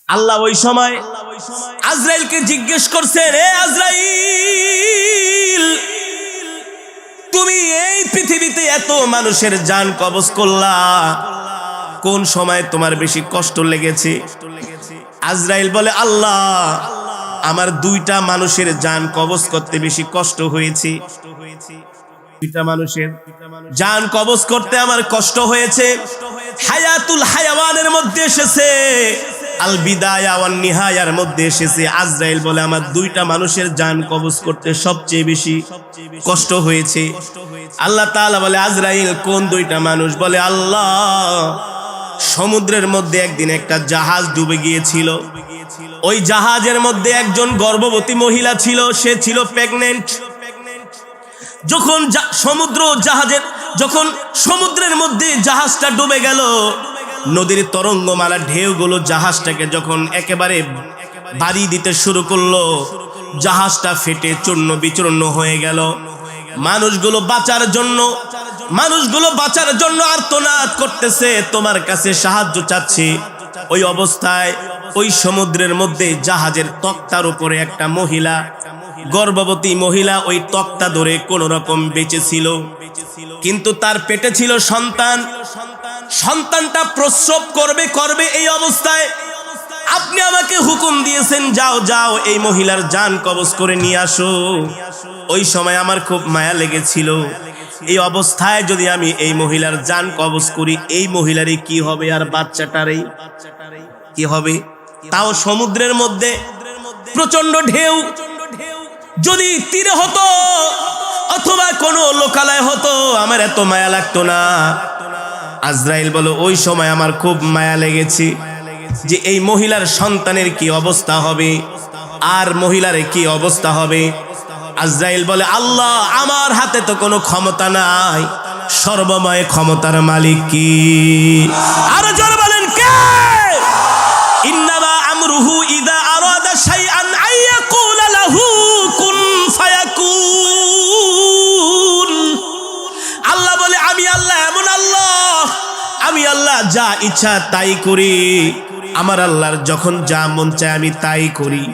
আল্লাহ ওই সময় আজরাইলকে জিজ্ঞেস করছেন, হে আজরাইল, তুমি এই পৃথিবীতে এত মানুষের জান কবজ করলা, কোন সময় তোমার বেশি কষ্ট লেগেছে? আজরাইল বলে, আল্লাহ, আমার দুইটা মানুষের জান কবজ করতে বেশি কষ্ট হয়েছে। দুইটা মানুষের জান কবজ করতে আমার কষ্ট হয়েছে। হায়াতুল হায়াওয়ানের মধ্যে এসেছে, আল বিদায়া ওয়ান নিহায়ার মধ্যে এসেছে। আজরাইল বলে, আমার দুইটা মানুষের জান কবজ করতে সবচেয়ে বেশি কষ্ট হয়েছে। আল্লাহ তাআলা বলে, আজরাইল, কোন দুইটা মানুষ? বলে, আল্লাহ, সমুদ্রের মধ্যে একদিন একটা জাহাজ ডুবে গিয়েছিল। ওই জাহাজের মধ্যে একজন গর্ভবতী মহিলা ছিল, সে ছিল প্রেগন্যান্ট। যখন সমুদ্রের মধ্যে জাহাজটা ডুবে গেল, নদীর তরঙ্গমালা ঢেউগুলো জাহাজটাকে যখন একেবারে বাড়ি দিতে শুরু করলো, জাহাজটা ফেটে চূর্ণ বিচূর্ণ হয়ে গেল। মানুষগুলো বাঁচার জন্য আর্তনাদ করতেছে, তোমার কাছে সাহায্য চাচ্ছে। ওই অবস্থায় ওই সমুদ্রের মধ্যে জাহাজের তক্তার উপরে একটা মহিলা, গর্ভবতী মহিলা, ওই তক্তা ধরে কোন রকম বেঁচে ছিল। কিন্তু তার পেটে ছিল সন্তান। সন্তানটা প্রসব করবে এই অবস্থায় আপনি আমাকে হুকুম দিয়েছেন, যাও এই মহিলার জান কবজ করে নিয়ে আসো। ওই সময় আমার খুব মায়া লেগেছিল, এই অবস্থায় যদি আমি এই মহিলার জান কবজ করি, এই মহিলারই কি হবে আর বাচ্চাটারই কি হবে? তাও সমুদ্রের মধ্যে প্রচন্ড ঢেউ। যদি তীরে হতো অথবা কোনো লোকালয় হতো, আমার এত মায়া লাগতো না। আজরাইল বলে, ওই সময় আমার খুব মায়া লেগেছে যে এই মহিলার সন্তানের কি অবস্থা হবে আর মহিলার কি অবস্থা হবে। আজরাইল বলে, আল্লাহ, আমার হাতে তো কোনো ক্ষমতা নাই, সর্বময় ক্ষমতার মালিক কি? আরো জোরে বলেন, কে? ইন্নামা আমরুহু ইযা আরাদা শাইআন আইয়াকুলা লাহু কুন ফায়াকুন। আল্লাহ বলে, আমি আল্লাহ এমন আল্লাহ, আমি আল্লাহ যা ইচ্ছা তাই করি। আমার আল্লাহর যখন যা মন চায় আমি তাই করি।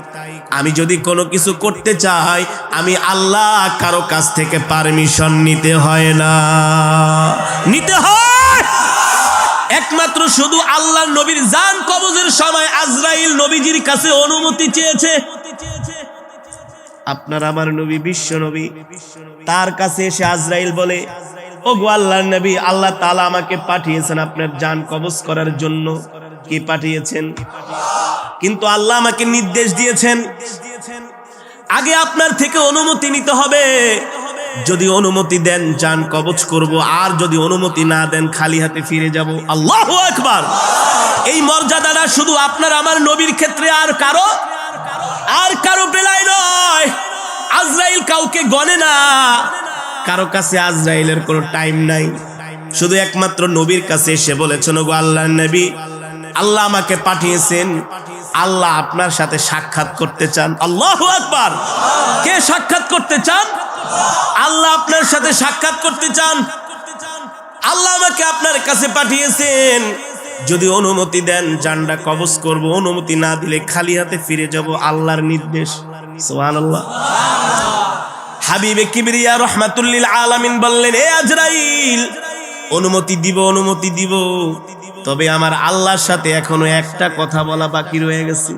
আমি যদি কোনো কিছু করতে চাই, আমি আল্লাহ কারো কাছ থেকে পারমিশন নিতে হয় না, নিতে হয় একমাত্র শুধু আল্লাহর নবীর জান কবজের সময় আজরাইল নবীজির কাছে অনুমতি চেয়েছে। আপনার আমার নবী, বিশ্ব নবী, তার কাছে এসে আজরাইল বলে, ওগো আল্লাহর নবী, আল্লাহ তাআলা আমাকে পাঠিয়েছেন আপনার জান কবজ করার জন্য। কি পাঠিয়েছেন? কিন্তু আল্লাহ আমাকে নির্দেশ দিয়েছেন, আগে আপনার থেকে অনুমতি নিতে হবে। যদি অনুমতি দেন জান কবজ করব, আর যদি অনুমতি না দেন খালি হাতে ফিরে যাব। আল্লাহু আকবার। এই মর্যাদাটা শুধু আপনার আমার নবীর ক্ষেত্রে, আর কারো বেলায় নয়। আজরাইল কাউকে গনে না, কারো কাছে আজরাইলের কোনো টাইম নাই। শুধু একমাত্র নবীর কাছে এসে বলেছেন, ওগো আল্লাহর নবী, আল্লাহ আমাকে পাঠিয়েছেন, আল্লাহ আপনার সাথে সাক্ষাৎ করতে চান। আল্লাহু আকবার। কে সাক্ষাৎ করতে চান? আল্লাহ আপনার সাথে সাক্ষাৎ করতে চান। আল্লাহ আমাকে আপনার কাছে পাঠিয়েছেন, যদি অনুমতি দেন জানটা কবজ করব, অনুমতি না দিলে খালি হাতে ফিরে যাব। আল্লাহর নির্দেশ। সুবহানাল্লাহ। হাবিবে কিবরিয়া রাহমাতুল লিল আলামিন বললেন, হে আজরাইল, অনুমতি দিব, তবে আমার আল্লাহর সাথে এখনো একটা কথা বলা বাকি রয়ে গেছে।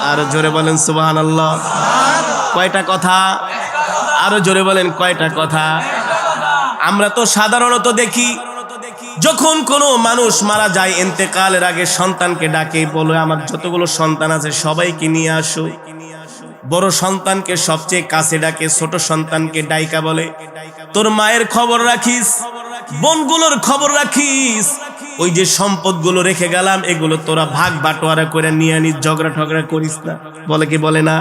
আর জোরে বলেন সুবহানাল্লাহ। কয়টা কথা? আরো জোরে বলেন, কয়টা কথা? আমরা তো সাধারণত দেখি, যখন কোনো মানুষ মারা যায়, ইন্তেকালের আগে সন্তানকে ডাকে, বলে আমার যতগুলো সন্তান আছে সবাইকে নিয়ে আসো। বড় সন্তানকে সবচেয়ে কাছে ডাকে, ছোট সন্তানকে ডাইকা বলে, তোর মায়ের খবর রাখিস, বোনগুলোর খবর রাখিস, ওই যে সম্পদগুলো রেখে গেলাম এগুলো তোরা ভাগ বাটোয়ারা করে নিয়ে আনিস, ঝগড়া ঠগড়া করিস না। বলে কি বলে না?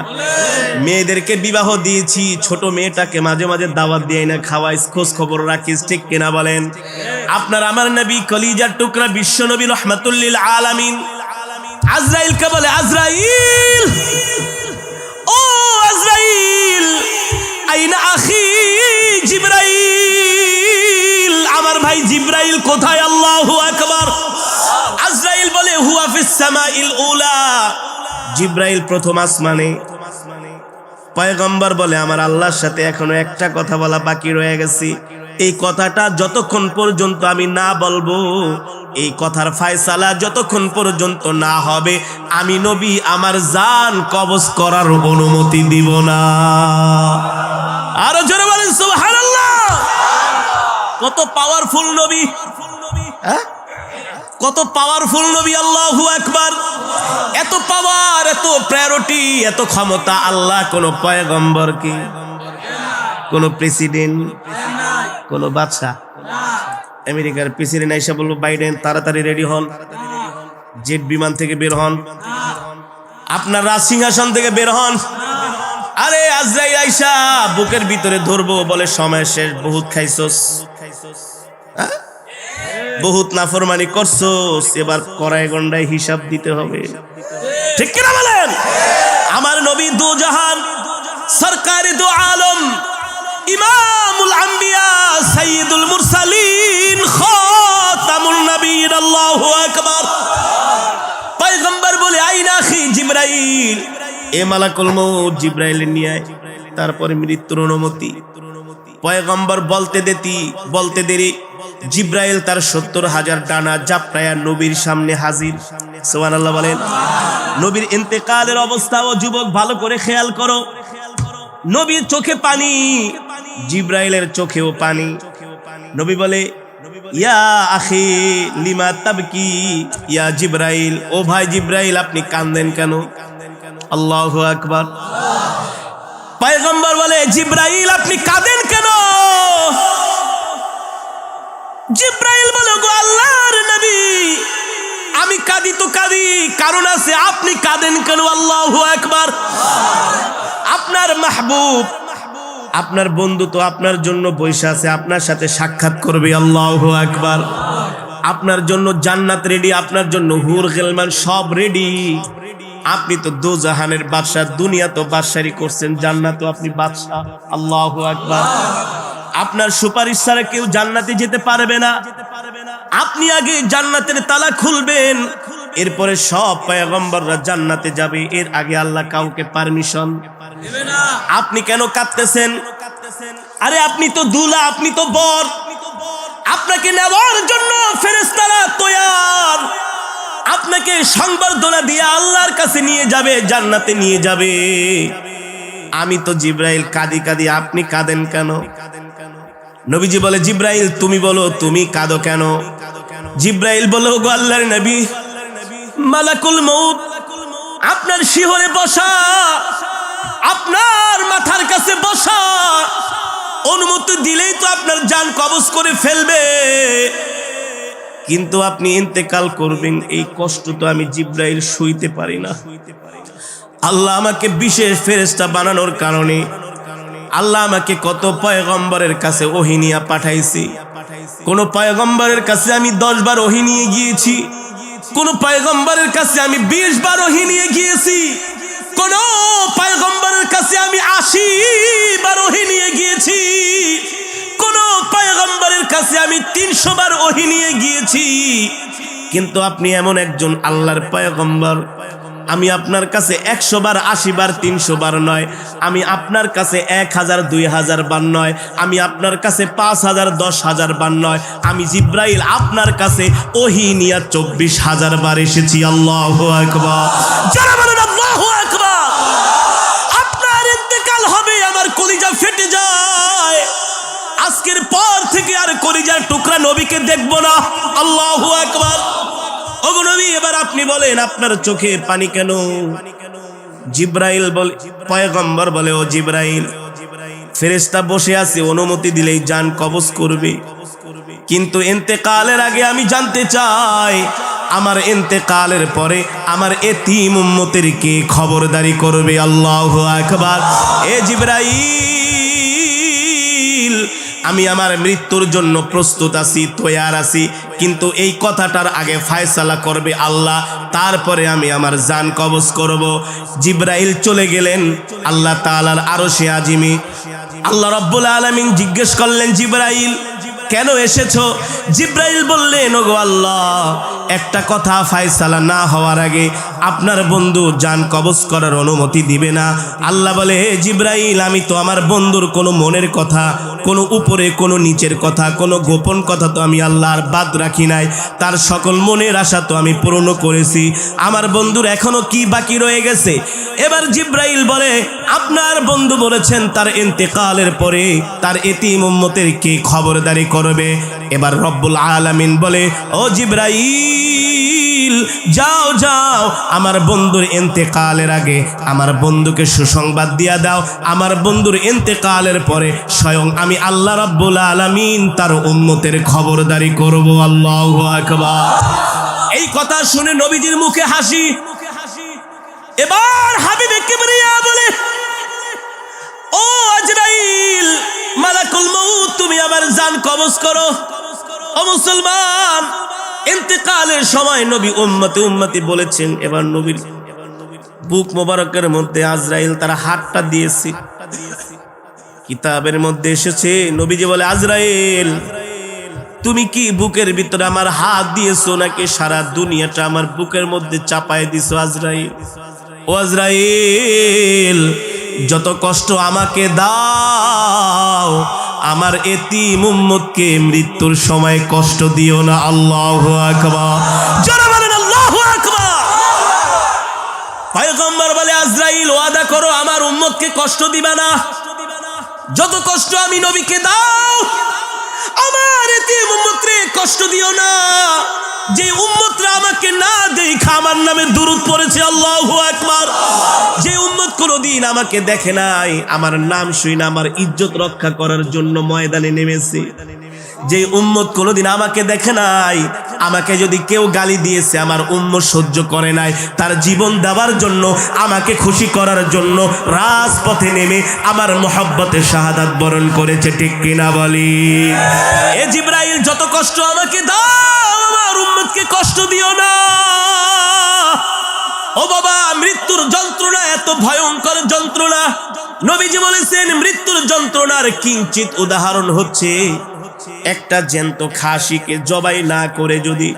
মেয়েদেরকে বিবাহ দিয়েছি, ছোট মেয়েটাকে মাঝে মাঝে দাওয়াত দিয়ে না খাওয়াইস, খোঁজ খবর রাখিস, ঠিক কিনা বলেন? আপনার আমার নবী কলিজার টুকরা বিশ্ব নবী রাহমাতুল লিল আলামিন আজরাইলকে বলে, আজরাইল, ও আজরাইল, আইনা আখি জিবরাইল, আমার ভাই জিবরাইল কোথায়? আল্লাহু আকবার। আজরাইল বলে হুয়া ফিস সামাইল উলা, জিব্রাইল প্রথম আসমানে। পয়গম্বর বলে আমার আল্লাহর সাথে এখনো একটা কথা বলা বাকি রয়ে গেছে, এই কথাটা যতক্ষণ পর্যন্ত আমি না বলবো, এই কথার ফায়সালা যতক্ষণ পর্যন্ত না হবে, আমি নবী আমার জান কবজ করার অনুমতি দিব না। আরো জোরে বলেন সুবহানাল্লাহ। কত পাওয়ারফুল নবী, কত পাওয়ারফুল নবী, আল্লাহু আকবার। এত পাওয়ার, এত প্রায়োরিটি, এত ক্ষমতা আল্লাহ কোন পয়গম্বরকে, কোন প্রেসিডেন্ট, কোন বাদশা, আমেরিকার প্রেসিডেন্ট আইসা বলবো বাইডেন তাড়াতাড়ি রেডি হন, জেট বিমান থেকে বের হন, আপনার রাজ সিংহাসন থেকে বের হন। আরে আজরাইল আইসা বুকের ভিতরে ধরবো, বলে সময় শেষ, বহুত খাইছস, বহুত নাফরমানি করছস, এবার কড়াই গন্ডায় হিসাব দিতে হবে। ঠিক কিনা বলেন? আমার নবী দু জাহান, সরকারি দু আলম, ইমামুল আম্বিয়া, সাইয়্যিদুল মুরসালিন, খাতামুন নবিয়্যিন, আল্লাহু আকবার। পয়গম্বর বলে আইনা আখি জিবরাইল, এ মালাকুল মউত জিবরাইল নিয়ে আয়, তারপরে মৃত্যুর অনুমতি। পয়গম্বর বলতে দেরি জিবরাইল তার ৭০,০০০ ডানা জাপটায়া নবীর সামনে হাজির। সুবহানাল্লাহ বলেন। নবীর ইন্তেকালের অবস্থা ও যুবক ভালো করে খেয়াল করো। নবীর চোখে পানি, জিবরাইলের চোখেও পানি। নবী বলে ইয়া আখি লিমা তাবকি ইয়া জিবরাইল, ও ভাই জিবরাইল আপনি কাঁদেন কেন? আল্লাহু আকবার। পয়গম্বর বলে জিবরাইল আপনি কাঁদেন কেন? জিবরাইল বলে গো আল্লাহর নবী, আমি কাঁদি তো কাঁদি, কারণ আছে, আপনি কাঁদেন কেন? আল্লাহু আকবার। আপনার মাহবুব, আপনার বন্ধু তো আপনার জন্য বসে আছে, আপনার সাথে সাক্ষাৎ করবে। আল্লাহু আকবার। আপনার জন্য জান্নাত রেডি, আপনার জন্য হুর গিলমান সব রেডি। আপনি তো দো জাহানের বাদশা, দুনিয়া তো বাদশাহী করছেন, জান্নাত আপনি বাদশা। আল্লাহু আকবার। আপনার সুপারিশ ছাড়া কেউ জান্নাতে যেতে পারবে না। আপনি আগে জান্নাতের তালা খুলবেন, এরপরে সব পয়গম্বররা জান্নাতে যাবে, এর আগে আল্লাহ কাউকে পারমিশন দেবে না। আপনি কেন কাঁদতেছেন? আরে আপনি তো দুলা, আপনি তো বর, আপনাকে নেওয়ার জন্য ফেরেশতারা তৈয়ার, আপনাকে সংবর্ধনা দিয়ে আল্লাহর কাছে নিয়ে যাবে, জান্নাতে নিয়ে যাবে। আমি তো জিবরাইল কাঁদি কাঁদি, আপনি কাঁদেন কেন? নবীজি বলে জিবরাইল তুমি বলো, তুমি কাঁদো কেন? জিবরাইল বলো গো আল্লাহর নবী, মালাকুল মউত আপনার শিহরে বসা, আপনার মাথার কাছে বসা, অনুমতি দিলেই তো আপনার জান কবজ করে ফেলবে, কিন্তু আপনি ইন্তেকাল করবেন, এই কষ্ট তো আমি জিবরাইল সইতে পারি না। আল্লাহ আমাকে বিশেষ ফেরেশতা বানানোর কারণে আল্লাহ আমাকে কত পয়গম্বরের কাছে ওহী নিয়ে পাঠাইছি। কোন পয়গম্বরের কাছে আমি 10 বার ওহী নিয়ে গিয়েছি, কোন পয়গম্বরের কাছে আমি 20 বার ওহী নিয়ে গিয়েছি, কোন পয়গম্বরের কাছে আমি 80 বার ওহী নিয়ে গিয়েছি, কোন পয়গম্বরের কাছে আমি 300 বার ওহী নিয়ে গিয়েছি। কিন্তু আপনি এমন একজন আল্লাহর পয়গম্বর, আমি আপনার কাছে 100 বার 80 বার 300 বার নয়, আমি আপনার কাছে 1000 2000 বার নয়, আমি আপনার কাছে 5000 10,000 বার নয়, আমি জিবরাইল আপনার কাছে ওহী নিয়ে 24,000 বার এসেছি। আল্লাহু আকবার। যারা বলেন আল্লাহু আকবার। আপনার ইন্তেকাল হবে, আমার কলিজা ফেটে যায়, আজকের পর থেকে আর কলিজার টুকরা নবীকে দেখব না। আল্লাহু আকবার। ওগো নবী, এবার আপনি বলেন আপনার চোখে পানি কেন? জিবরাইল বলে, পয়গম্বর বলে ও জিবরাইল, ফেরেশতা বসে আছে, অনুমতি দিলেই জান কবজ করবে, কিন্তু ইন্তেকালের আগে আমি জানতে চাই আমার ইন্তেকালের পরে আমার এতিম উম্মতের কে খবরদারি করবে। আল্লাহু আকবার। এ জিবরাইল, আমি আমার মৃত্যুর জন্য প্রস্তুত আছি, তৈয়ার আছি, কিন্তু এই কথাটার আগে ফয়সালা করবে আল্লাহ, তারপরে আমি আমার জান কবজ করব। জিবরাইল চলে গেলেন আল্লাহ তাআলার আরশে আজিমে। আল্লাহ রাব্বুল আলামিন জিজ্ঞেস করলেন জিবরাইল, কেন এসেছো? জিব্রাইল বললেন, ওগো আল্লাহ, একটা কথা ফায়সালা না হওয়ার আগে আপনার বন্ধু জান কবজ করার অনুমতি দিবে না। আল্লাহ বলে, হে জিব্রাইল, আমি তো আমার বন্ধুর কোনো মনের কথা, কোনো উপরে কোনো নিচের কথা, কোনো গোপন কথা তো আমি আল্লাহর বাদ রাখি নাই। তার সকল মনের আশা তো আমি পূর্ণ করেছি। আমার বন্ধুর এখনো কি বাকি রয়ে গেছে? এবার জিব্রাইল বলে, আপনার বন্ধু বলেছেন তার ইন্তেকালের পরে তার এতিম উম্মতের কে খবরদারি করবে। এবার রব্বুল আলামিন বলে, ও জিব্রাইল, যাও যাও, আমার বন্ধুর ইন্তেকালের আগে আমার বন্ধুকে সুসংবাদ দিয়া দাও। আমার বন্ধুর ইন্তেকালের পরে স্বয়ং আমি আল্লাহ রব্বুল আলামিন তার উম্মতের খবরদারি করব। আল্লাহু আকবার। এই কথা শুনে নবীজির মুখে হাসি। এবার হাবিবে কিবরিয়া বলে, ও আজরাইল, মালাকুল মউত, তুমি আমার জান কবজ করো। ও মুসলমান, ইন্তেকালের সময় নবী উম্মতি উম্মতি বলেছেন। এবার নবীর বুক মোবারকের মধ্যে আজরাইল তার হাতটা দিয়েছে। কিতাবের মধ্যে এসেছে, নবীজি বলে, আজরাইল, তুমি কি বুকের ভিতরে আমার হাত দিয়েছো নাকি সারা দুনিয়াটা আমার বুকের মধ্যে চাপায় দিছো? আজরাইল, ও আজরাইল, যত কষ্ট আমাকে দাও, আমার এতিম উম্মতকে মৃত্যুর সময় কষ্ট দিও না। আল্লাহু আকবার। যারা বলেন আল্লাহু আকবার। পয়গম্বর বলে, আজরাইল, ওয়াদা করো আমার উম্মতকে কষ্ট দিবা না। যত কষ্ট আমি নবীকে দাও, আমার এতিম উম্মতকে কষ্ট দিও না। যে উম্মতরা আমাকে না দেখা আমার নামে দুরূদ পড়েছে, আল্লাহু আকবার, যে উম্মত কোনদিন আমাকে দেখে নাই, আমার নাম শুনে আমার ইজ্জত রক্ষা করার জন্য ময়দানে নেমেছে, যে উম্মত কোনদিন আমাকে দেখে নাই, আমাকে যদি কেউ গালি দিয়েছে আমার উম্মত সহ্য করে নাই, তার জীবন দেওয়ার জন্য, আমাকে খুশি করার জন্য রাজপথে নেমে আমার মহব্বতে শাহাদাত বরণ করেছে। ঠিক কিনা বলি? এ জিব্রাইল, যত কষ্ট আমাকে দাও, আমার উম্মতকে কষ্ট দিও না। ও বাবা, মৃত্যুর যন্ত্রণা এত ভয়ঙ্কর যন্ত্রণা। নবীজি বলেছেন, মৃত্যুর যন্ত্রণার কিঞ্চিত উদাহরণ হচ্ছে একটা জ্যান্ত খাসিকে জবাই না করে যদি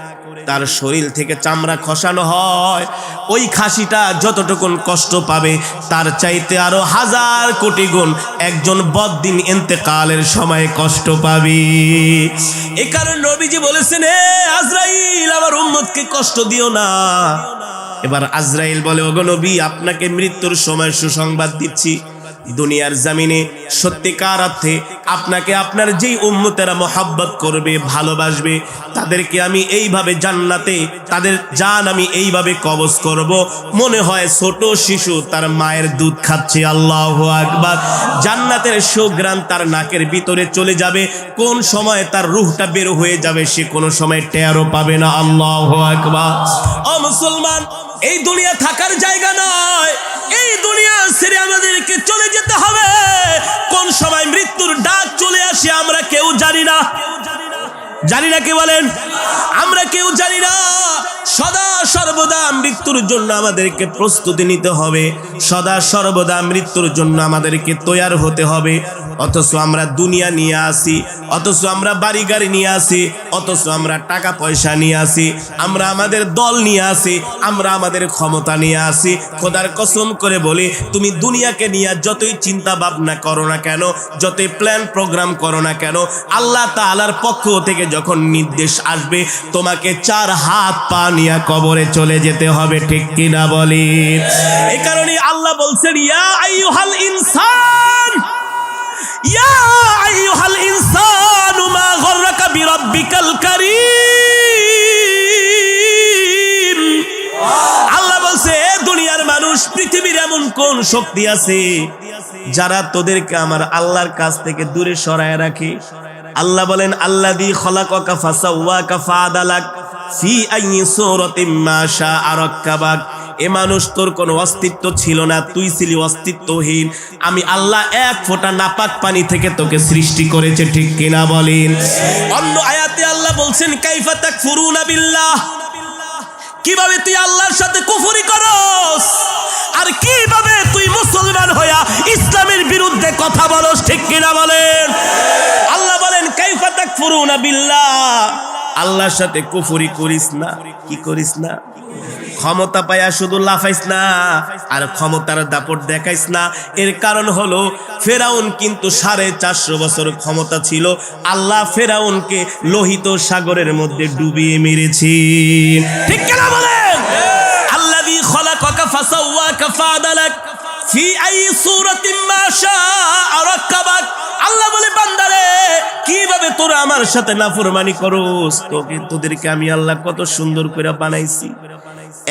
তার শরীর থেকে চামড়া খসানো হয়, ওই খাসিটা যতটুকুন কষ্ট পাবে তার চাইতে আরো 1000 কোটি গুণ একজন বদ্দিন ইন্তেকালের সময় কষ্ট পাবে। এই কারণে নবীজি বলেছেন, হে আজরাইল, আমার উম্মতকে কষ্ট দিও না। এবার আজরাইল বলে, ওগো নবী, আপনাকে মৃত্যুর সময় সুসংবাদ দিচ্ছি। দুনিয়ার জমিনে সত্যিকার অর্থে আপনাকে আপনার যেই উম্মতেরা মহব্বত করবে, ভালোবাসবে, তাদেরকে আমি এইভাবে জান্নাতে তাদের জান আমি এইভাবে কবজ করব, মনে হয় ছোট শিশু তার মায়ের দুধ খাচ্ছে। আল্লাহু আকবার। জান্নাতের সুঘ্রাণ তার নাকের ভিতরে চলে যাবে, কোন সময় তার রূহটা বের হয়ে যাবে সে কোনো সময় টেরও পাবে না। আল্লাহু আকবার। ও মুসলমান, এই দুনিয়া থাকার জায়গা নয়, এই দুনিয়া ছেড়ে আমাদেরকে চলে যেতে হবে। কোন সময় মৃত্যুর ডাক চলে আসে আমরা কেউ জানি না। জানি না, কে বলেন? আমরা কেউ জানি না। সদা সর্বদা মৃত্যুর জন্য আমাদেরকে প্রস্তুতি নিতে হবে, সদা সর্বদা মৃত্যুর জন্য আমাদেরকে তৈয়ার হতে হবে। অথচ আমরা দুনিয়া নিয়ে আসি, অথচ আমরা বাড়ি গাড়ি নিয়ে আসি, অথচ আমরা টাকা পয়সা নিয়ে আসি, আমরা আমাদের দল নিয়ে আসি, আমরা আমাদের ক্ষমতা নিয়ে আসি। খোদার কসম করে বলি, তুমি দুনিয়াকে নিয়ে যতই চিন্তা ভাবনা করো না কেন, যতই প্ল্যান প্রোগ্রাম করো না কেন, আল্লাহ তাআলার পক্ষ থেকে যখন নির্দেশ আসবে, তোমাকে 4 হাত পা নিয়ে কবরে চলে যেতে হবে। ঠিক কিনা বলি? এই কারণে আল্লাহ বলছেন, ইয়া আইয়ুহাল ইনসান, ইয়া আইয়ুহাল ইনসানু মা গররাকা বিরাব্বিকাল কারীম। আল্লাহ বলছে, দুনিয়ার মানুষ, পৃথিবীর এমন কোন শক্তি আছে যারা তোদেরকে আমার আল্লাহর কাছ থেকে দূরে সরায় রাখে? আল্লাহ বলেন, আল্লাযী খলাকাকা ফাসাওয়াকা ফাআদালাক ফি আইয়ি সূরাতিন মা শাআ রাক্কাবাক। এ মানুষ, তোর কোনো অস্তিত্ব ছিল না, তুই ছিলি অস্তিত্বহীন। আমি আল্লাহ এক ফোঁটা নাপাক পানি থেকে তোকে সৃষ্টি করেছে। ঠিক কিনা বলেন? অন্য আয়াতে আল্লাহ বলছেন, কাইফা তাকফুরুনা বিল্লাহ, কিভাবে তুই আল্লাহর সাথে কুফরি করস, আর কিভাবে তুই মুসলমান হইয়া ইসলামের বিরুদ্ধে কথা বলস। ঠিক কিনা বলেন? আল্লাহ বলেন, কাইফা তাকফুরুনা ইয়াকফুরুনা বিল্লাহ, আল্লাহর সাথে কুফরি করিস না। কি করিস না? ক্ষমতা পায়া শুধু লাফাইস না আর ক্ষমতার দাপট দেখাইস না। এর কারণ হলো ফেরাউন কিন্তু 450 বছর ক্ষমতা ছিল, আল্লাহ ফেরাউনকে লোহিত সাগরের মধ্যে ডুবিয়ে মেরেছে। ঠিক কিনা বলেন? আল্লাযী খলাকাকা ফাসাওয়াকা ফাআদালাক ফি আই সূরাতিন মা শাআ রাক্কাবাক। আল্লাহ বলে বান্দারে কিভাবে তোরা আমার সাথে নাফরমানি করস, তোদেরকে আমি আল্লাহ কত সুন্দর করে বানাইছি।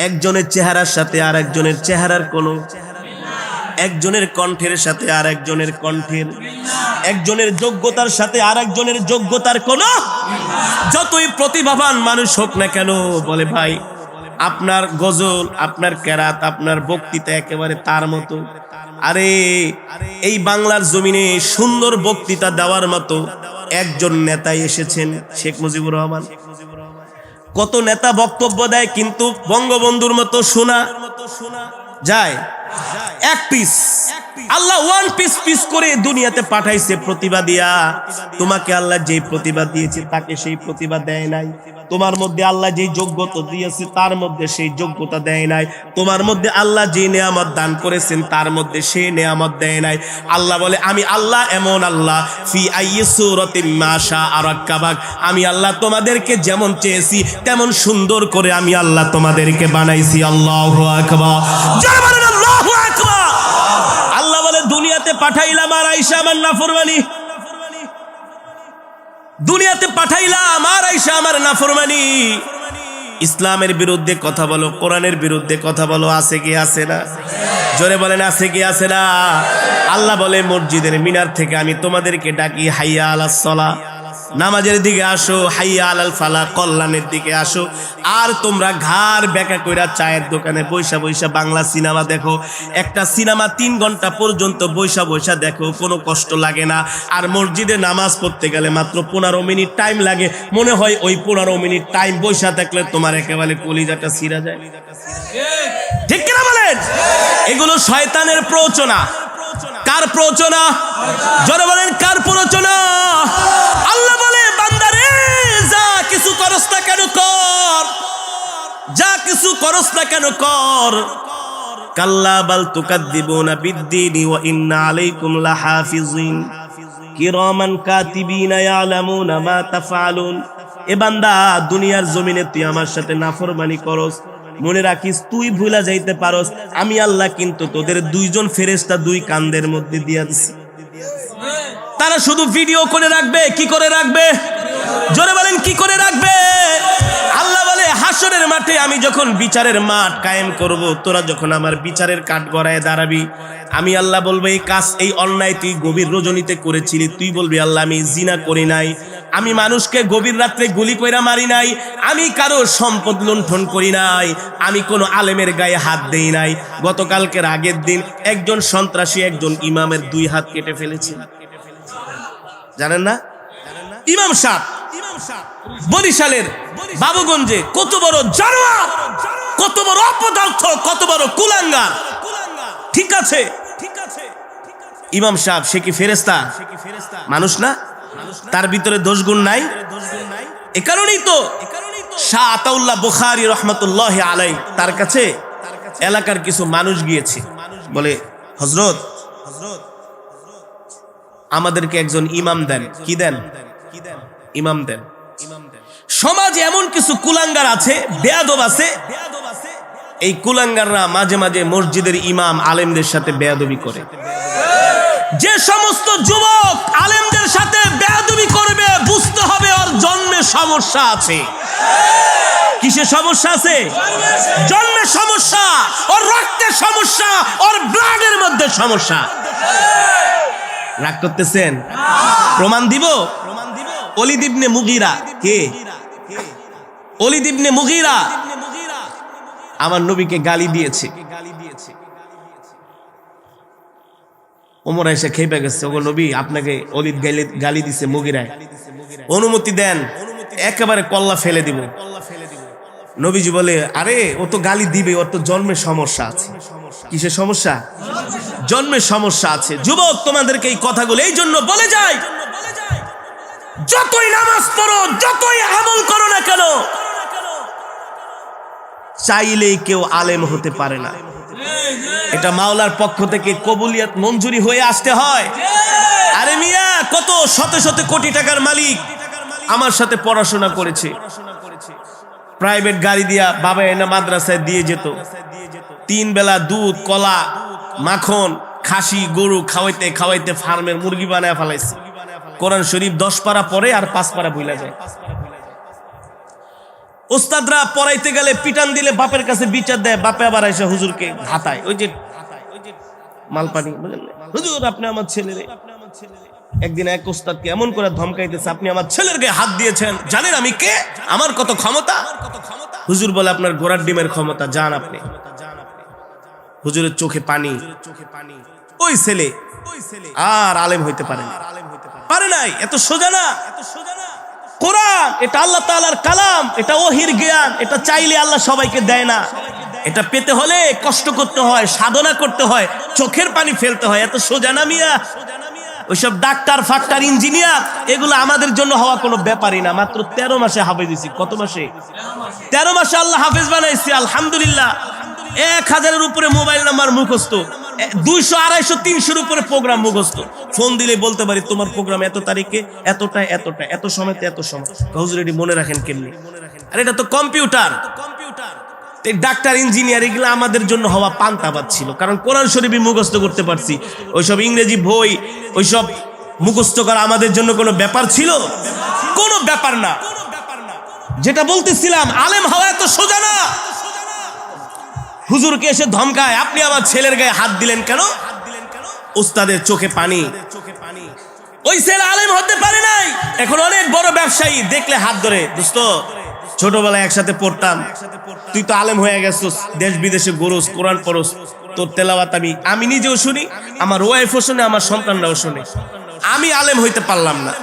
একজনের চেহারার সাথে আর একজনের চেহারার কোনো, একজনের কণ্ঠের সাথে আর একজনের কণ্ঠের, একজনের যোগ্যতার সাথে আর একজনের যোগ্যতার কোনো। যতই প্রতিভাবান মানুষ হোক না কেন, বলে ভাই আপনার গজল, আপনার কেরাত, আপনার বক্তৃতা একেবারে তার মতো। আরে এই বাংলার জমিনে সুন্দর বক্তৃতা দেওয়ার মতো একজন নেতা এসেছেন, শেখ মুজিবুর রহমান। কত নেতা বক্তব্য দেয় কিন্তু বঙ্গবন্ধুর মতো শোনা যায় এক পিস। আল্লাহ ওয়ান পিস পিস করে দুনিয়াতে পাঠাইছে প্রতিভা দিয়া। তোমাকে আল্লাহ যেই প্রতিভা দিয়েছে তাকে সেই প্রতিভা দেয় নাই। তোমার মধ্যে আল্লাহ যেই যোগ্যতা দিয়েছে তার মধ্যে সেই যোগ্যতা দেয় নাই। তোমার মধ্যে আল্লাহ যে নেয়ামত দান করেছেন তার মধ্যে সেই নেয়ামত দেয় নাই। আল্লাহ বলে আমি আল্লাহ এমন আল্লাহ, ফি আইয়ি সূরাতিন মা শাআ রাক্কাবাক, আমি আল্লাহ তোমাদেরকে যেমন চেয়েছি তেমন সুন্দর করে আমি আল্লাহ তোমাদেরকে বানাইছি। আল্লাহু আকবার, জোরে বলেন আল্লাহু আকবার। আল্লাহ বলে দুনিয়াতে পাঠাইলাম আর আয়েশা আমার নাফরমানি, দুনিয়াতে পাঠাইলাম আর আয়েশা আমার নাফরমানি। ইসলামের বিরুদ্ধে কথা বলো, কোরআনের বিরুদ্ধে কথা বলো, আছে কি আছে না? জোরে বলেন আছে কি আছে না? আল্লাহ বলে মসজিদের মিনার থেকে আমি তোমাদেরকে ডাকি, হাইয়া আলাস সালাহ, নামাজের দিকে আসো, হাইয়া আলাল ফালাহ, কল্যাণের দিকে আসো। আর তোমরা ঘাড় বেঁকা কইরা চায়ের দোকানে বৈশা বৈশা বাংলা সিনেমা দেখো। একটা সিনেমা 3 ঘন্টা পর্যন্ত বৈশা বৈশা দেখো, কোনো কষ্ট লাগে না। আর মসজিদে নামাজ পড়তে গেলে মাত্র 15 মিনিট টাইম লাগে। মনে হয় ওই 15 মিনিট টাইম বৈশা থাকলে তোমার একেবারে কলিজাটা ছিঁড়া যায়। ঠিক কিনা বলেন? এগুলো শয়তানের প্ররোচনা। কার প্ররোচনা? জোরে বলেন কার প্ররোচনা? আল্লাহ বলে বান্দারে যা কিছু করস না কেন কর, যা কিছু করস না কেন কর। কাল্লা বাল তুকাদ্দিবুনা বিদ্দীনি ওয়া ইন্না আলাইকুম লাহাফিজিন কিরামান কাতিবিনা ইয়ালামুনা মা তাফআলুন। এ বান্দা দুনিয়ার জমিনে তুই আমার সাথে নাফরমানি করস, মনে রাখিস তুই ভুলা যাইতে পারস আমি আল্লাহ কিন্তু তোদের 2 জন ফেরেশতা 2 কাঁধের মধ্যে দিয়া দিছি। তারা শুধু ভিডিও করে রাখবে। কি করে রাখবে? জোরে বলেন কি করে রাখবে? আল্লাহ বলে হাসরের মাঠে আমি যখন বিচারের মাঠ কায়েম করব, তোরা যখন আমার বিচারের কাঠ গড়ায় দাঁড়াবি, আমি আল্লাহ বলবো এই কাজ, এই অন্যায় তুই গভীর রজনীতে করেছিলি। তুই বলবি আল্লাহ আমি জিনা করি নাই, আমি মানুষকে গভীর রাত্রে গুলি কইরা মারি নাই, আমি কারো সম্পদ লুণ্ঠন করি নাই, আমি কোনো আলেমের গায়ে হাত দেই নাই। গতকালকের আগের দিন একজন সন্ত্রাসী একজন ইমামের 2 হাত কেটে ফেলেছে, জানেন না? ইমাম সাহেব বরিশালের বাবুগঞ্জে কত বড় জানোয়ার, কত বড় অপদার্থ, কত বড় কুলাঙ্গার। ঠিক আছে, ইমাম সাহেব সে কি ফেরেশতা? মানুষ না? তার ভিতরে দোষ গুণ নাই? এ কারণেই তো শাহ আতাউল্লাহ বুখারী রহমাতুল্লাহি আলাইহি তার কাছে এলাকার কিছু মানুষ গিয়েছে, বলে হযরত আমাদেরকে একজন ইমাম দেন। কি দেন? ইমাম দেন। সমাজে এমন কিছু কুলাঙ্গার আছে, বেয়াদব আছে, এই কুলাঙ্গাররা মাঝে মাঝে মসজিদের ইমাম আলেমদের সাথে বেয়াদবি করে। যে সমস্ত যুবক আলেমদের সাথে বেয়াদবি করবে বুঝতে হবে ওর জন্মে সমস্যা আছে। কিসে সমস্যা আছে? জন্মে সমস্যা, ওর রক্তের সমস্যা, ওর ব্লাডের মধ্যে সমস্যা। রাগ করতেছেন? প্রমাণ দিব। ওলীদ ইবনে মুগীরা কে? ওলীদ ইবনে মুগীরা আমার নবীকে গালি দিয়েছে। ওমর এসে খেপে গেছে, ওগো নবী আপনাকে ওলীদ গালি দিছে মুগীরায়, অনুমতি দেন, একেবারে কল্লা ফেলে দিব। নবীজি বলে আরে ও তো গালি দিবে, ওর তো জন্মের সমস্যা আছে। কিসের সমস্যা? জন্মের সমস্যা আছে। যুবক তোমাদেরকে এই কথাগুলো এই জন্য বলে যায়, যতই নামাজ পড়ো, যতই আমল করো না কেন, চাইলেই কেউ আলেম হতে পারে না। এটা মাওলার পক্ষ থেকে কবুলিয়ত মঞ্জুরি হয়ে আসতে হয়। আরে মিয়া, কত শত শত কোটি টাকার মালিক আমার সাথে পড়াশোনা করেছে, প্রাইভেট গাড়ি দিয়া বাবা এনে মাদ্রাসায় দিয়ে যেত, 3 বেলা দুধ, কলা, মাখন, খাসি, গরু খাওয়াইতে খাওয়াইতে ফার্মের মুরগি বানায় ফেলাইছে। কোরআন শরীফ 10 পারা পড়ে আর 5 পারা ভুলা যায়। উস্তাদরা পড়াইতে গেলে পিটান দিলে বাপের কাছে বিচার দেয়, বাপে আবার এসে হুজুরকে হাতায়, ওই যে মালপানি, বুঝলেন? হুজুর আপনি আমার ছেলেরে, একদিন এক উস্তাদকে এমন করে ধমকাইতেছে, আপনি আমার ছেলের গায়ে হাত দিয়েছেন, জানেন আমি কে, আমার কত ক্ষমতা? হুজুর বলে আপনার ঘোড়ার ডিমের ক্ষমতা, যান আপনি। হুজুরের চোখে পানি। ওই ছেলে আর আলেম হইতে পারে নাই। এত সোজা না। কোরআন এটা আল্লাহ তাআলার কালাম, এটা ওহির জ্ঞান, এটা চাইলে আল্লাহ সবাইকে দেয় না। এটা পেতে হলে কষ্ট করতে হয়, সাধনা করতে হয়, চোখের পানি ফেলতে হয়। এত সোজা না মিয়া। ওইসব ডাক্তার, ফাক্তার, ইঞ্জিনিয়ার এগুলো আমাদের জন্য হওয়া কোনো ব্যাপারই না। মাত্র 13 মাসে হাফেজ হয়েছি। কত মাসে? 13 মাসে আল্লাহ হাফেজ বানাইছি, আলহামদুলিল্লাহ। 1000-এর উপরে মোবাইল নাম্বার মুখস্থ, 200, 250, 300-এর উপরে প্রোগ্রাম মুখস্থ। ফোন দিলে বলতে পারি তোমার প্রোগ্রাম এত তারিখে, এতটা, এত সময়তে এত সময়। হুজুর এটি মনে রাখেন কেমনি? আর এটা তো কম্পিউটার। ডাক্তার, ইঞ্জিনিয়ার এগুলো আমাদের জন্য হওয়া পান্তাবাদ ছিল, কারণ কোরআন শরীফই মুখস্থ করতে পারছি। ওইসব ইংরেজি বই, ওইসব মুখস্থ করা আমাদের জন্য কোনো ব্যাপার ছিল? কোনো ব্যাপার না। যেটা বলতেছিলাম, আলেম হওয়া এত সোজা না। হুজুরকে এসে ধমকায়, আপনি আমার ছেলের গায়ে হাত দিলেন কেন? উস্তাদের চোখে পানি। ওই ছেলে আলেম হতে পারে নাই, এখন অনেক বড় ব্যবসায়ী, দেখলে হাত ধরে, দোস্ত ছোটবেলায় একসাথে পড়তাম, তুই তো আলেম হয়ে গেছিস, দেশ বিদেশে ঘুরোস, কোরআন পড়োস, তোর তেলাওয়াত আমি নিজেও শুনি, আমার ওয়াইফও শুনে, আমার সন্তানরাও শুনে। আমি আলেম হইতে পারলাম না।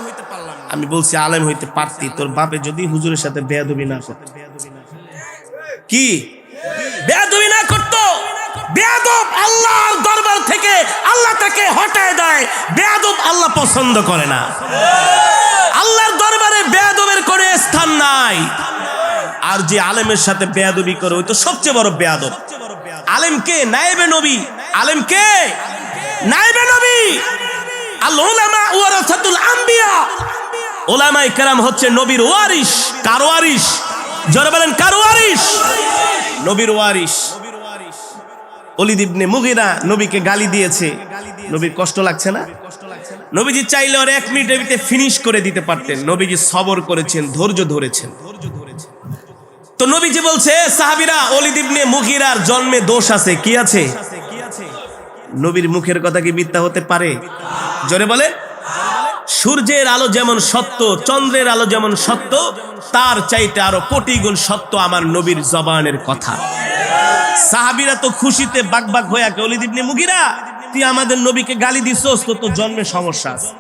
আমি বলছি আলেম হইতে পারতি, তোর বাপে যদি হুজুরের সাথে বেয়াদবি না করত। কি বেয়াদবি না করতো? বেয়াদব আল্লাহর দরবার থেকে আল্লাহ তাকে হটায় দেয়। বেয়াদব আল্লাহ পছন্দ করে না। আল্লাহর দরবারে বেয়াদবের কোনো স্থান নাই। আর যে আলেমের সাথে বেয়াদবি করে, ওই তো সবচেয়ে বড় বেয়াদব। আলেম কে? নায়েবে নবী। আলেম কে? নায়েবে নবী। আল উলামা ওয়ারাসাতুল আম্বিয়া। উলামায়ে কেরাম হচ্ছে নবীর ওয়ারিস। কার ওয়ারিস? জোরে বলেন, কার ওয়ারিস? নবীর ওয়ারিস। ওলীদ ইবনে মুগীরা নবীকে গালি দিয়েছে, নবীর কষ্ট লাগছে না? নবীজি চাইলে ওর 1 মিনিটের ভিতরে ফিনিশ করে দিতে পারতেন। নবীজি সবর করেছেন, ধৈর্য ধরেছেন। তো নবীজি বলছে, সাহাবীরা, ওলীদ ইবনে মুগীরার জন্মে দোষ আছে। কি আছে? নবীর মুখের কথা কি মিথ্যা হতে পারে? জোরে বলে। সূর্যের আলো যেমন সত্য, চন্দ্রের আলো যেমন সত্য, তার চাইতে আরো কোটি গুণ সত্য আমার নবীর জবানের কথা। সাহাবীরা তো খুশিতে বাকবাক হয়ে, ওলীদ ইবনে মুগীরা, তুই আমাদের নবীকে গালি দিছস, তো তোর জন্মে সমস্যা আছে।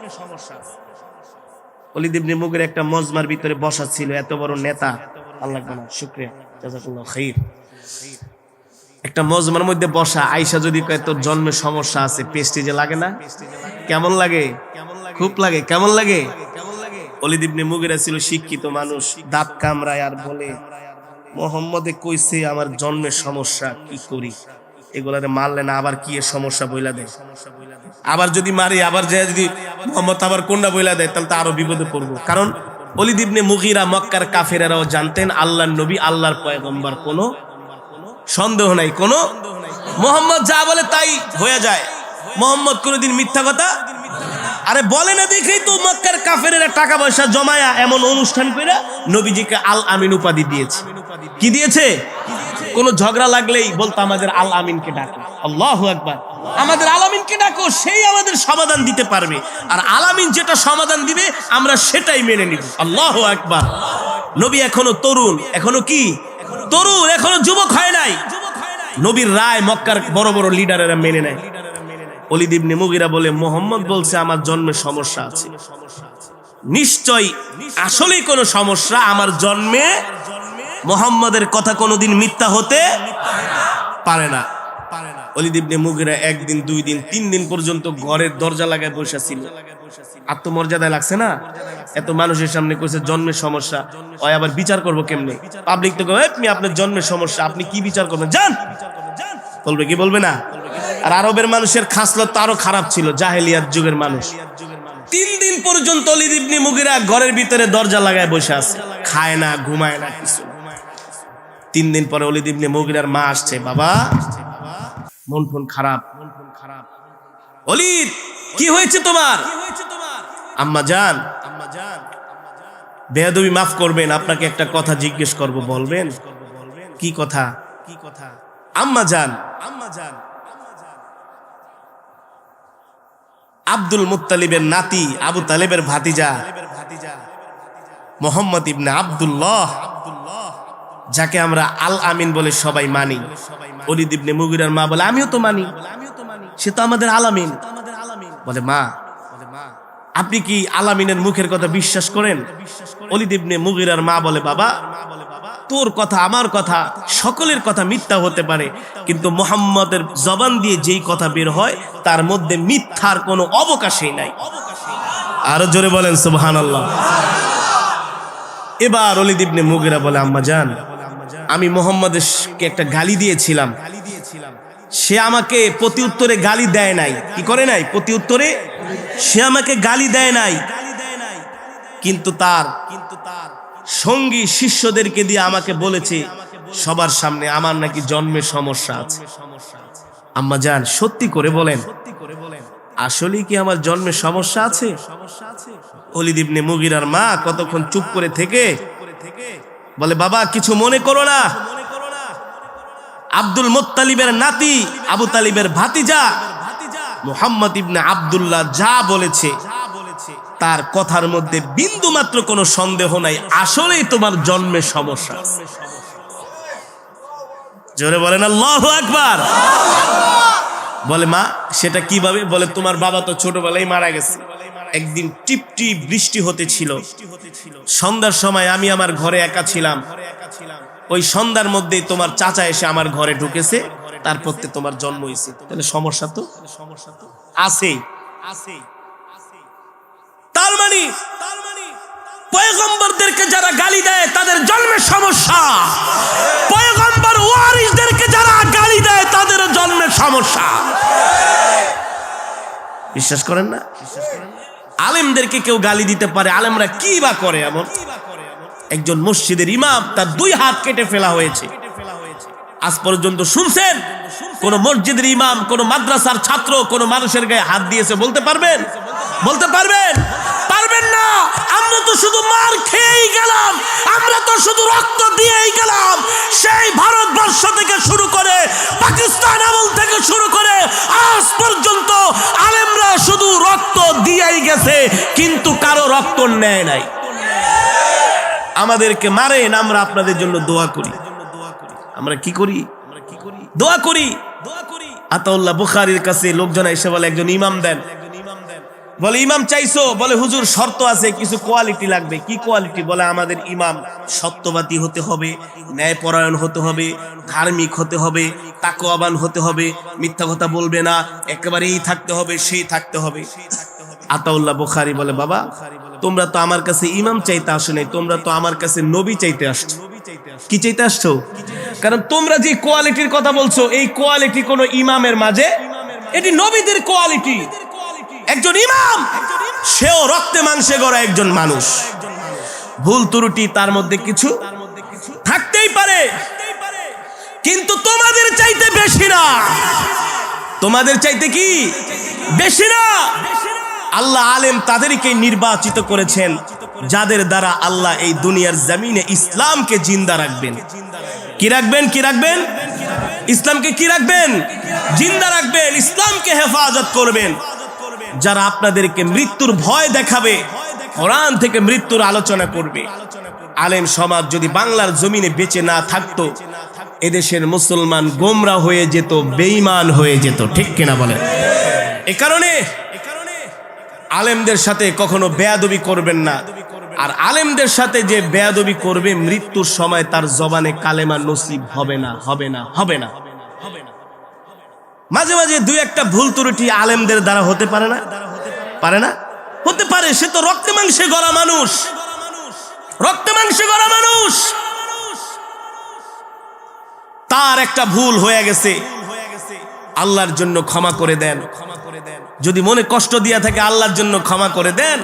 ওলীদ ইবনে মুগীরা একটা মজমার ভিতরে বসা ছিল, এত বড় নেতা, আল্লাহ জানা, শুকরিয়া, জাযাকাল্লাহ খাইর। একটা মজমার মধ্যে বসা, আয়েশা যদি কয় তোর জন্মে সমস্যা আছে, পেস্টিজে লাগে না? কেমন লাগে? খুব লাগে। কেমন লাগে? ওলীদ ইবনে মুগীরা ছিল শিক্ষিত মানুষ, দাঁত কামড়ায় আর বলে, মুহাম্মদে কইছে আমার জন্মের সমস্যা, কি করি? এগুলারে মারলে না আবার কি এর সমস্যা বইলা দেয়, আবার যদি মারি, আবার যদি মুহাম্মদ আবার কোনটা বইলা দেয়, তাহলে তো আরো বিপদে পড়বো। কারণ ওলীদ ইবনে মুগীরা মক্কার কাফেরেরাও জানতেন আল্লাহর নবী আল্লাহর পয়গম্বর, কোনো সন্দেহ নাই, কোনো মুহাম্মদ যা বলে তাই হয়ে যায়। মুহাম্মদ কোনোদিন মিথ্যা কথা আরে বলে না, দেখেই তো মক্কার কাফেরেরা টাকা পয়সা জমায়া এমন অনুষ্ঠান করে নবীজিকে আল আমিন উপাধি দিয়েছে। কি দিয়েছে? কোনো ঝগড়া লাগলেই বলতো আমাদের আল আমিনকে ডাকো। আল্লাহু আকবার। আমাদের আল আমিনকে ডাকো, সেই আমাদের সমাধান দিতে পারবে। আর আল আমিন যেটা সমাধান দিবে আমরা সেটাই মেনে নিব। আল্লাহু আকবার। নবী এখনো তরুণ, এখনো কি তরুণ, এখনো যুবক হয় নাই। নবীর রায় মক্কার বড় বড় লিডারেরা মেনে নেয়। ওলীদ ইবনে মুগীরা বলে, মুহাম্মদ বলছে আমার জন্মে সমস্যা আছে, নিশ্চয় আসলেই কোনো সমস্যা। আমার জন্মে মুহাম্মদের কথা কোনোদিন মিথ্যা হতে পারে না। ওলীদ ইবনে মুগীরা একদিন, 2 দিন, 3 দিন পর্যন্ত ঘরের দরজা লাগায় বসে ছিল। আত্মমর্যাদায় লাগছে না? এত মানুষের সামনে কইছে জন্মের সমস্যা, ওই আবার বিচার করব কেমনে? পাবলিক তো কয় আপনি আপনার জন্মের সমস্যা, আপনি কি বিচার করবেন? যান। বলবে কি বলবে না? আর আরবের মানুষের খাসলত তো আরো খারাপ ছিল, জাহেলিয়াত যুগের মানুষ। 3 দিন পর্যন্ত ওলীদ ইবনে মুগীরা ঘরের ভিতরে দরজা লাগায় বসে আছে, খায় না, ঘুমায় না, কিছু। 3 দিন পরে ওলীদ ইবনে মুগীরার মা আসছে, বাবা মন ফোন খারাপ। ওলীদ কি হয়েছে তোমার? আম্মা জান, বেয়াদবি মাফ করবেন, আপনাকে একটা কথা জিজ্ঞেস করব, বলবেন? কি কথা? আম্মা জান, আব্দুল মুত্তালিবের নাতি, আবু তালেবের ভাতিজা মুহাম্মদ ইবনে আব্দুল্লাহ, যাকে আমরা আল আমিন বলে সবাই মানি, ওলীদ ইবনে মুগীরার মা বলে আমিও তো মানি, সে তো আমাদের আল আমিন। বলে মা, আপনি কি আল আমিনের মুখের কথা বিশ্বাস করেন? ওলীদ ইবনে মুগীরার মা বলে বাবা, তোর কথা, আমার কথা, সকলের কথা মিথ্যা হতে পারে, কিন্তু মুহাম্মদের জবান দিয়ে যেই কথা বের হয় তার মধ্যে মিথ্যার কোনো অবকাশই নাই। আরো জোরে বলেন সুবহানাল্লাহ। এবার ওলীদ ইবনে মুগীরা বলে আম্মা জান, আমি মুহাম্মদকে একটা গালি দিয়েছিলাম, সে আমাকে প্রতি উত্তরে গালি দেয় নাই। কি করে নাই? প্রতি উত্তরে সে আমাকে গালি দেয় নাই, কিন্তু তার সঙ্গী শিষ্যদেরকে দিয়ে আমাকে বলেছে সবার সামনে আমার নাকি জন্মের সমস্যা আছে। আম্মা জান সত্যি করে বলেন, আসলে কি আমার জন্মের সমস্যা আছে? ওলীদ ইবনে মুগীরার মা কতক্ষণ চুপ করে থেকে বলে বাবা কিছু মনে করো না, আব্দুল মুত্তালিবের নাতি, আবু তালিবের ভাতিজা মুহাম্মদ ইবনে আব্দুল্লাহ যা বলেছে তার কথার মধ্যে বিন্দু মাত্র কোনো সন্দেহ নাই, আসলেই তোমার জন্মের সমস্যা। জোরে বলেন আল্লাহু আকবার। বলে মা সেটা কিভাবে? বলে তোমার বাবা তো ছোটবেলায় মারা গেছে। একদিন টিপটিপ বৃষ্টি হতেছিল, সন্ধ্যার সময় আমি আমার ঘরে একা ছিলাম, ওই সন্ধ্যার মধ্যেই তোমার চাচা এসে আমার ঘরে ঢুকেছে, তারপর তোমার জন্ম হয়েছে। তাহলে সমস্যা তো আছে। তার মানে পয়গম্বরদেরকে যারা গালি দেয় তাদের জন্মের সমস্যা, পয়গম্বর ওয়ারিসদেরকে যারা গালি দেয় তাদের জন্মের সমস্যা। বিশ্বাস করেন না? আলেমদেরকে কেউ গালি দিতে পারে, আলেমরা কি বা করে এমন? একজন মসজিদের ইমাম, তার 2 হাত কেটে ফেলা হয়েছে। আজ পর্যন্ত শুনছেন কোন মসজিদের ইমাম, কোন মাদ্রাসার ছাত্র কোন মানুষের গায়ে হাত দিয়েছে? বলতে পারবেন? বলতে পারবেন? পারবেন না। আমরা তো শুধু মার খেয়েই গেলাম, আমরা তো শুধু রক্ত দিয়েই গেলাম। সেই ভারতবর্ষ থেকে শুরু করে পাকিস্তান আমল থেকে শুরু করে আজ পর্যন্ত আলেমরা শুধু রক্ত দিয়েই গেছে, কিন্তু কারো রক্ত নেয় নাই। আমাদেরকে মারেন, আমরা আপনাদের জন্য দোয়া করি। আমরা কি করি? দোয়া করি। আতাউল্লাহ বুখারীর কাছে লোকজন এসে বলে একজন ইমাম দেন। বলে ইমাম চাইছো? বলে হুজুর শর্ত আছে, কিছু কোয়ালিটি লাগবে। কি কোয়ালিটি? বলে আমাদের ইমাম সত্যবাদী হতে হবে, ন্যায়পরায়ণ হতে হবে, ধার্মিক হতে হবে, তাকওয়াবান হতে হবে, মিথ্যা কথা বলবে না, একেবারে এই থাকতে হবে, সেই থাকতে হবে। আতাউল্লাহ বুখারী বলে বাবা তোমরা তো আমার কাছে ইমাম চাইতে আসো নাই, তোমরা তো আমার কাছে নবী চাইতে আসছো। কি চাইতে আসছো? কারণ তোমরা যে কোয়ালিটির কথা বলছো, এই কোয়ালিটি কোন ইমামের মাঝে, এটি নবীদের কোয়ালিটি। একজন ইমাম সেও রক্তে মাংসে গড়া একজন মানুষ, ভুল ত্রুটি তার মধ্যে কিছু থাকতেই পারে, কিন্তু তোমাদের চাইতে বেশি না। তোমাদের চাইতে কি বেশি না? আল্লাহ আলেম তাদেরকে নির্বাচিত করেছেন যাদের দ্বারা আল্লাহ এই দুনিয়ার জমিনে ইসলামকে জিন্দা রাখবেন। কি রাখবেন? কি রাখবেন? ইসলামকে কি রাখবেন? জিন্দা রাখবেন, ইসলামকে হেফাজত করবেন। যারা আপনাদেরকে মৃত্যুর ভয় দেখাবে, কোরআন থেকে মৃত্যুর আলোচনা করবে, আলেম সমাজ যদি বাংলার জমিনে বেঁচে না থাকতো, এদেশের মুসলমান গোমরা হয়ে যেত, বেঈমান হয়ে যেত। ঠিক কিনা বলেন? এ কারণে আলেমদের সাথে কখনো বেয়াদবি করবেন না। আর আলেমদের সাথে যে বেয়াদবি করবে, মৃত্যুর সময় তার জবানে কালেমা নসিব হবে না, হবে না, হবে না। মাঝে মাঝে দুই একটা ভুল ত্রুটি আলেমদের দ্বারা হতে পারে না? পারে না? হতে পারে। সে তো রক্তে মাংসে গড়া মানুষ, রক্তে মাংসে গড়া মানুষ। তার একটা ভুল হয়ে গেছে, আল্লাহর জন্য ক্ষমা করে দেন। যদি মনে কষ্ট দিয়া থাকে আল্লাহর জন্য ক্ষমা করে দেন।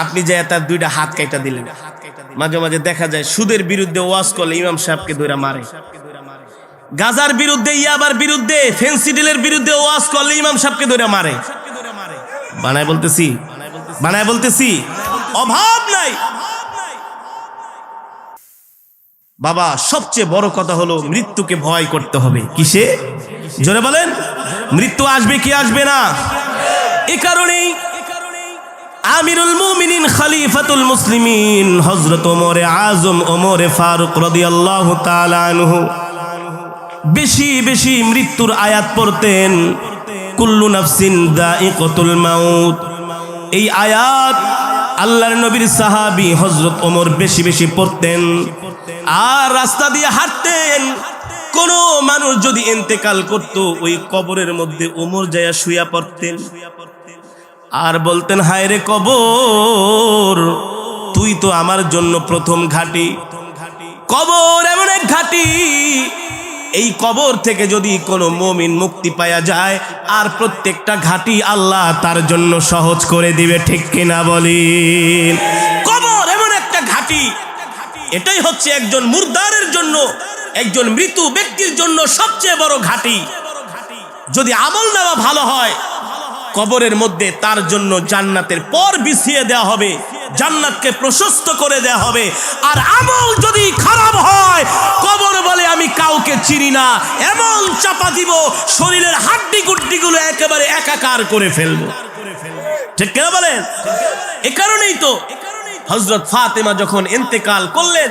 আপনি যে তার দুইটা হাত কাটা দিলেন। মাঝে মাঝে দেখা যায় সুদের বিরুদ্ধে ওয়াজ করলে ইমাম সাহেবকে ধরে মারে, গাজার বিরুদ্ধে, ইয়াবার বিরুদ্ধে, ফেন্সিডিলের বিরুদ্ধে ওয়াজ করলে ইমাম সাহেবকে ধরে মারে। বানায় বলতেছি, বানায় বলতেছি, অভাব নাই। বাবা, সবচেয়ে বড় কথা হলো মৃত্যুকে ভয় করতে হবে। কিসে? জোরে বলেন। মৃত্যু আসবে কি আসবে না? এই কারণেই আমিরুল মুমিনিন খলিফাতুল মুসলিমিন হযরত ওমর আজম ওমর ফারুক রাদিয়াল্লাহু তাআলা আনহু বেশি বেশি মৃত্যুর আয়াত পড়তেন। কুল্লু নাফসিন যায়িকাতুল মাউত। এই আয়াত আল্লাহর নবীর সাহাবী হযরত ওমর বেশি বেশি পড়তেন। আর রাস্তা দিয়ে হাঁটতেন, কোন মানুষ যদি ইন্তেকাল করত ওই কবরের মধ্যে ওমর যায়া শুয়া পড়তেন আর বলতেন, হায় রে কবর, তুই তো আমার জন্য প্রথম ঘাঁটি। কবর এমন এক ঘাঁটি, এই কবর থেকে যদি কোনো মুমিন মুক্তি পাওয়া যায় আর প্রত্যেকটা ঘাঁটি আল্লাহ তার জন্য সহজ করে দিবে। ঠিক কিনা বলেন? কবর এমন একটা ঘাঁটি, এটাই হচ্ছে একজন মুরদারের জন্য, একজন মৃত ব্যক্তির জন্য সবচেয়ে বড় ঘাঁটি। যদি আমল নামা ভালো হয়, কবরের মধ্যে তার জন্য জান্নাতের পর বিছিয়ে দেওয়া হবে, জান্নাতকে প্রশস্ত করে দেওয়া হবে। আর আমল যদি খারাপ হয়, কবর বলে আমি কাউকে চিনি না, এমন চাপা দিব শরীরের হাড্ডি গুড্ডিগুলো একেবারে একাকার করে ফেলবো। ঠিক কিনা বলেন? এ কারণেই তো হযরত ফাতেমা যখন ইন্তেকাল করলেন,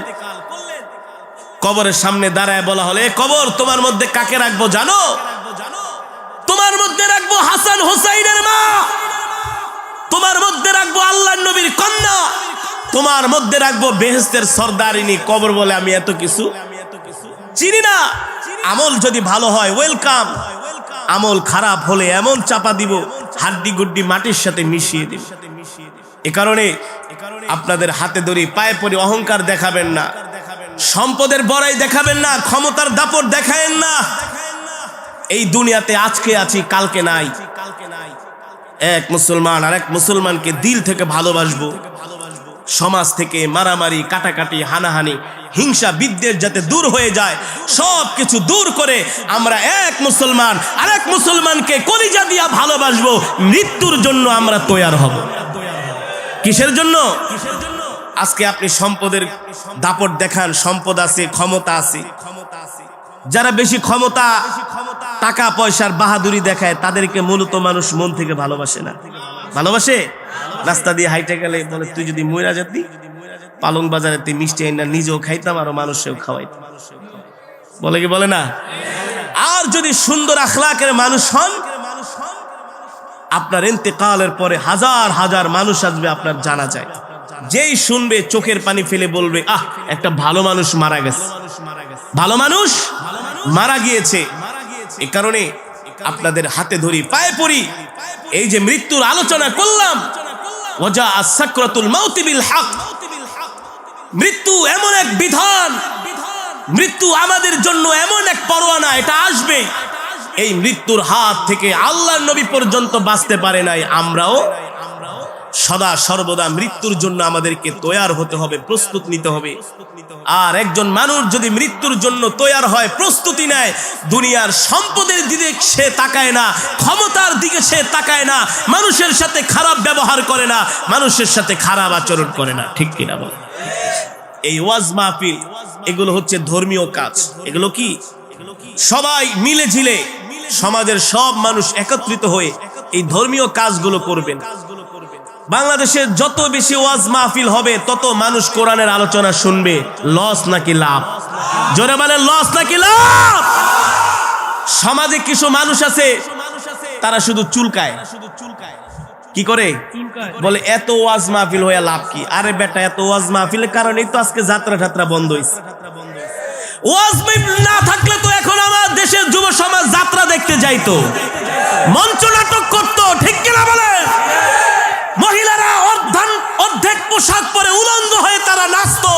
কবরের সামনে দাঁড়ায় বলা হলো, এ কবর, তোমার মধ্যে কাকে রাখবো জানো? তোমার মধ্যে রাখবো হাসান হুসাইনের মা, তোমার মধ্যে রাখবো আল্লাহর নবীর কন্যা, তোমার মধ্যে রাখবো বেহেশতের সরদারিনী। কবর বলে আমি এত কিছু চিনি না। আমল যদি ভালো হয় ওয়েলকাম, আমল খারাপ হলে এমন চাপা দিব হাড্ডি গুড্ডি মাটির সাথে মিশিয়ে দিব। এ কারণে আপনাদের হাতে ধরি, পায়ে পড়ে অহংকার দেখাবেন না, সম্পদের বড়াই দেখাবেন না, ক্ষমতার দাপট দেখায়েন না। এই দুনিয়াতে আজকে আছি, কালকে নাই। এক মুসলমান আর এক মুসলমানকে দিল থেকে ভালোবাসবো। সমাজ থেকে মারামারি, কাটাকাটি, হানাহানি, হিংসা, বিদ্বেষ যাতে দূর হয়ে যায়, সব কিছু দূর করে আমরা এক মুসলমান আর এক মুসলমানকে কলিজা দিয়া ভালোবাসবো। মৃত্যুর জন্য আমরা তৈয়ার হব। কিসের জন্য? আজকে আপনি সম্পদের দাপট দেখান, সম্পদ আছে, ক্ষমতা আছে। যারা বেশি ক্ষমতা, টাকা পয়সার বাহাদুরি দেখায়, তাদেরকে মূলত মানুষ মন থেকে ভালোবাসে না। ভালোবাসে? রাস্তা দিয়ে হাইটে গেলে বলে, তুই যদি মইরা যেতি পালং বাজারে তুই মিষ্টি আইনা নিজেও খাইতাম আর মানুষেও খাওয়াইতাম। বলে কি বলে না? আর যদি সুন্দর আখলাকের মানুষ হন, আপনার ইন্তেকালের পরে হাজার হাজার মানুষ আসবে আপনার জানাজায়। যেই শুনবে চোখের পানি ফেলে বলবে, আহ, একটা ভালো মানুষ মারা গেছে, ভালো মানুষ মারা গিয়েছে। এ কারণে আপনাদের হাতে ধরি, পায়ে পড়ি। এই যে মৃত্যুর আলোচনা করলাম, ওয়াজা আস-সাকরাতুল মাউতি বিল হক, মৃত্যু এমন এক বিধান, মৃত্যু আমাদের জন্য এমন এক পরোয়ানা, এটা আসবে। এই মৃত্যুর হাত থেকে আল্লাহর নবী পর্যন্ত বাঁচতে পারে নাই, আমরাও সদা সর্বদা মৃত্যুর জন্য আমাদেরকে তৈয়ার হতে হবে, প্রস্তুত নিতে হবে। আর একজন মানুষ যদি মৃত্যুর জন্য তৈয়ার হয়, প্রস্তুতি নেয়, দুনিয়ার সম্পদের দিকে সে তাকায় না, ক্ষমতার দিকে সে তাকায় না, মানুষের সাথে খারাপ ব্যবহার করে না, মানুষের সাথে খারাপ আচরণ করে না। ঠিক কিনা বল? এই ওয়াজ মাহফিল এগুলো হচ্ছে ধর্মীয় কাজ। এগুলো কি? সবাই মিলে ঝিলে সমাজের সব মানুষ একত্রিত হয়ে এই ধর্মীয় কাজগুলো করবেন। বাংলাদেশের যত বেশি ওয়াজ মাহফিল হবে, তত মানুষ কোরআনের আলোচনা শুনবে। লস নাকি লাভ? জোরে বলেন, লস নাকি লাভ? সমাজে কিছু মানুষ আছে, তারা শুধু চুলকায়। কি করে? বলে এত ওয়াজ মাহফিল হয়ে লাভ কি? আরে বেটা, এত ওয়াজ মাহফিলের কারণেই তো আজকে যাত্রা ঠাত্রা বন্ধ হয়েছে। ওয়াজ মাহফিল না থাকলে তো এখন আমার দেশের যুব সমাজ যাত্রা দেখতে যাইতো, মঞ্চ নাটক করতো, ঠিক কিনা বলে? মহিলারা অর্ধেক পোশাক পরে উলঙ্গ হয়ে তারা নাচতো,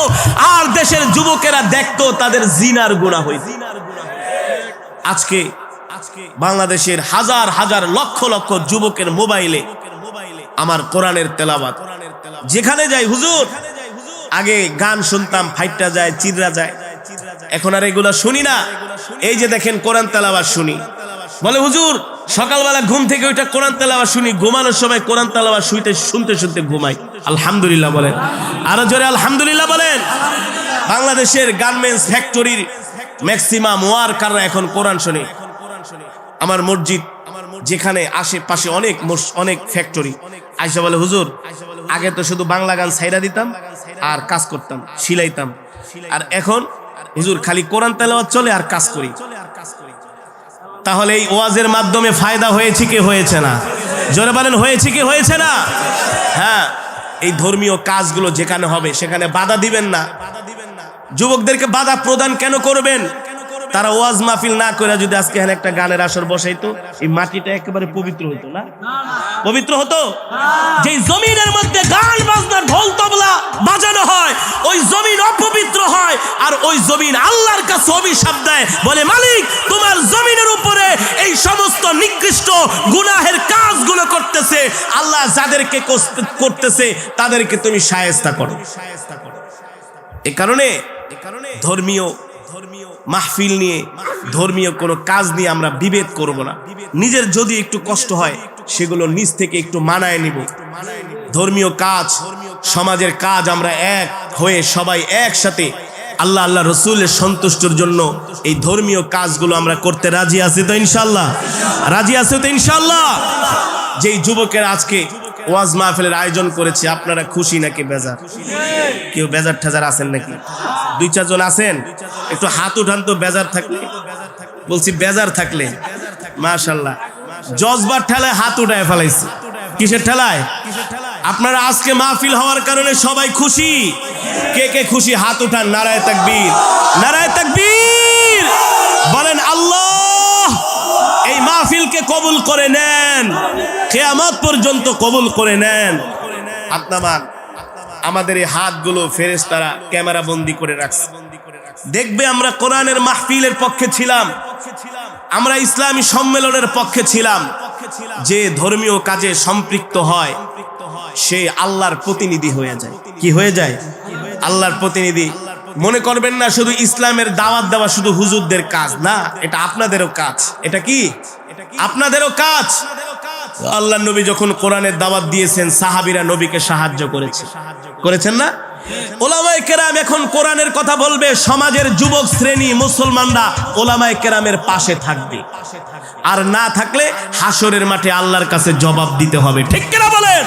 আর দেশের যুবকেরা দেখতো তাদের জিনার গুনাহ হইতো। আজকে বাংলাদেশের হাজার হাজার লক্ষ লক্ষ যুবকের মোবাইলে আমার কোরআনের তেলাওয়াত। যেখানে যাই হুজুর, আগে গান শুনতাম, ফাইটটা যায়, চিররা যায়, এখন আর এগুলা শুনি না। এই যে দেখেন কোরআন তেলাওয়াত শুনি, বলে হুজুর সকালবেলা ঘুম থেকে ওইটা কোরআন তেলাওয়াত শুনি, ঘুমানোর সময় কোরআন তেলাওয়াত শুনতে শুনতে ঘুমাই। আলহামদুলিল্লাহ বলেন, আরো জোরে আলহামদুলিল্লাহ বলেন। বাংলাদেশের গার্মেন্টস ফ্যাক্টরির ম্যাক্সিমাম ওয়ার্কাররা এখন কোরআন শুনে। আমার মসজিদ যেখানে আশেপাশে অনেক ফ্যাক্টরি, আইসা বলে হুজুর আগে তো শুধু বাংলা গান ছাইরা দিতাম আর কাজ করতাম, সিলাইতাম, আর এখন হুজুর খালি কোরআন তেলাওয়াত চলে আর কাজ করি। তাহলে এই ওয়াজের মাধ্যমে ফায়দা হয়েছে কি হয়েছে না? জোরে বলেন, হয়েছে কি হয়েছে না? হ্যাঁ, এই ধর্মীয় কাজগুলো যেখানে হবে সেখানে বাধা দিবেন না। যুবকদেরকে বাধা প্রদান কেন করবেন? তারা ওয়াজ মাহফিল না করে যদি আজকে এখানে একটা গানের আসর বসাইতো, এই মাটিটা একেবারে পবিত্র হতো না? পবিত্র হতো? যে জমিনের মধ্যে গান বাজনা ঢোল তবলা বাজানো হয়, ওই জমিন অপবিত্র হয়, আর ওই জমিন আল্লাহর কাছে অভিশাপ দেয়, বলে মালিক তোমার জমিনের উপরে এই সমস্ত নিকৃষ্ট গুনাহের কাজগুলো করতেছে, আল্লাহ যাদেরকে করতেছে তাদেরকে তুমি শায়েস্তা করো। এ কারণে ধর্মীয় মাহফিল নিয়ে, ধর্মীয় কোনো কাজ নিয়ে আমরা বিভেদ করব না। নিজের যদি একটু কষ্ট হয় সেগুলো নিজ থেকে একটু মানায় নিব। ধর্মীয় কাজ, সমাজের কাজ আমরা এক হয়ে সবাই একসাথে আল্লাহ রসুলের সন্তুষ্টির জন্য এই ধর্মীয় কাজগুলো আমরা করতে রাজি আছি তো ইনশাল্লাহ? রাজি আছে তো ইনশাল্লাহ? যেই যুবকের আজকে ওয়াজ মাহফিলের আয়োজন করেছে, আপনারা খুশি নাকি বেজার? কেউ বেজার ঠেজার আছেন নাকি? 2-4 জন আছেন? একটু হাত উঠান তো বেজার থাকলে। বলছি বেজার থাকলে। মাশাআল্লাহ, জজবার ঠেলায় হাত উঠায় ফেলাইছে। কিসের ঠেলায়? আপনারা আজকে মাহফিল হওয়ার কারণে সবাই খুশি। কে কে খুশি হাত উঠান। নারায়ে তাকবীর, নারায়ে তাকবীর বলেন। আল্লাহ এই মাহফিলকে কবুল করে নেন, কিয়ামত পর্যন্ত কবুল করে নেন। আপনার আমাদের এই হাতগুলো ফেরেশতারা ক্যামেরা বন্দি করে রাখছে, দেখবে আমরা কোরআনের মাহফিলের পক্ষে ছিলাম, আমরা ইসলামী সম্মেলনের পক্ষে ছিলাম। যে ধর্মীয় কাজে সম্পৃক্ত হয় সে আল্লাহর প্রতিনিধি হয়ে যায়। কি হয়ে যায়? আল্লাহর প্রতিনিধি। মনে করবেন না শুধু ইসলামের দাওয়াত দেওয়া শুধু হুজুরদের কাজ না, এটা আপনাদেরও কাজ। এটা কি? আপনাদেরও কাজ। আল্লাহর নবী যখন কোরআনের দাওয়াত দিয়েছেন, সাহাবীরা নবীকে সাহায্য করেছেন না? ওলামায়ে কেরাম এখন কোরআনের কথা বলবে, সমাজের যুবক শ্রেণী মুসলমানরা ওলামায়ে কেরামের পাশে থাকবে, আর না থাকলে হাসরের মাঠে আল্লাহর কাছে জবাব দিতে হবে। ঠিক কিনা বলেন?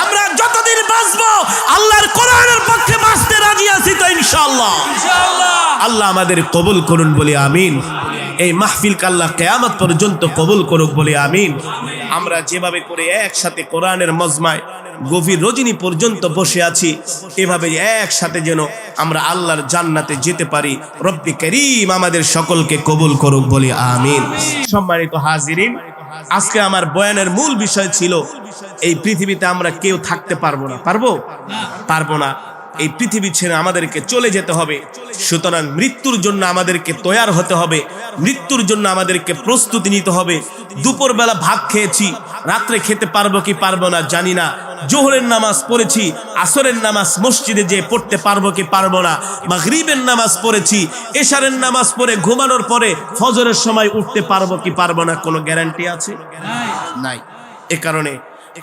আমরা যতদিন বাঁচবো আল্লাহর কোরআনের পক্ষে বাঁচতে রাজি আছি তো ইনশাআল্লাহ? আল্লাহ আমাদের কবুল করুন বলি আমিন। এই মাহফিলকে আল্লাহ কিয়ামত পর্যন্ত কবুল করুক বলি আমিন। আমরা যেভাবে করে একসাথে কোরআনের মজমায় গভীর রজনী পর্যন্ত বসে আছি, এভাবে একসাথে যেন আমরা আল্লাহর জান্নাতে যেতে পারি। রব্বি করিম আমাদের সকলকে কবুল করুক বলি আমিন। সম্মানিত হাজিরিন, আজকে আমার বয়ানের মূল বিষয় ছিল এই পৃথিবীতে আমরা কেউ থাকতে পারবো না। পারবো না। এই পৃথিবী ছেড়ে আমাদেরকে চলে যেতে হবে। সুতরাং মৃত্যুর জন্য আমাদেরকে তৈয়ার হতে হবে, মৃত্যুর জন্য আমাদেরকে প্রস্তুতি নিতে হবে। দুপুরবেলা ভাত খেয়েছি, রাত্রে খেতে পারবো কি পারবো না জানি না। জোহরের নামাজ পড়েছি, আসরের নামাজ মসজিদে যেয়ে পড়তে পারবো কি পারবো না। মাগরিবের নামাজ পড়েছি, এশারের নামাজ পড়ে ঘুমানোর পরে ফজরের সময় উঠতে পারবো কি পারবো না, কোনো গ্যারান্টি আছে? নাই। এ কারণে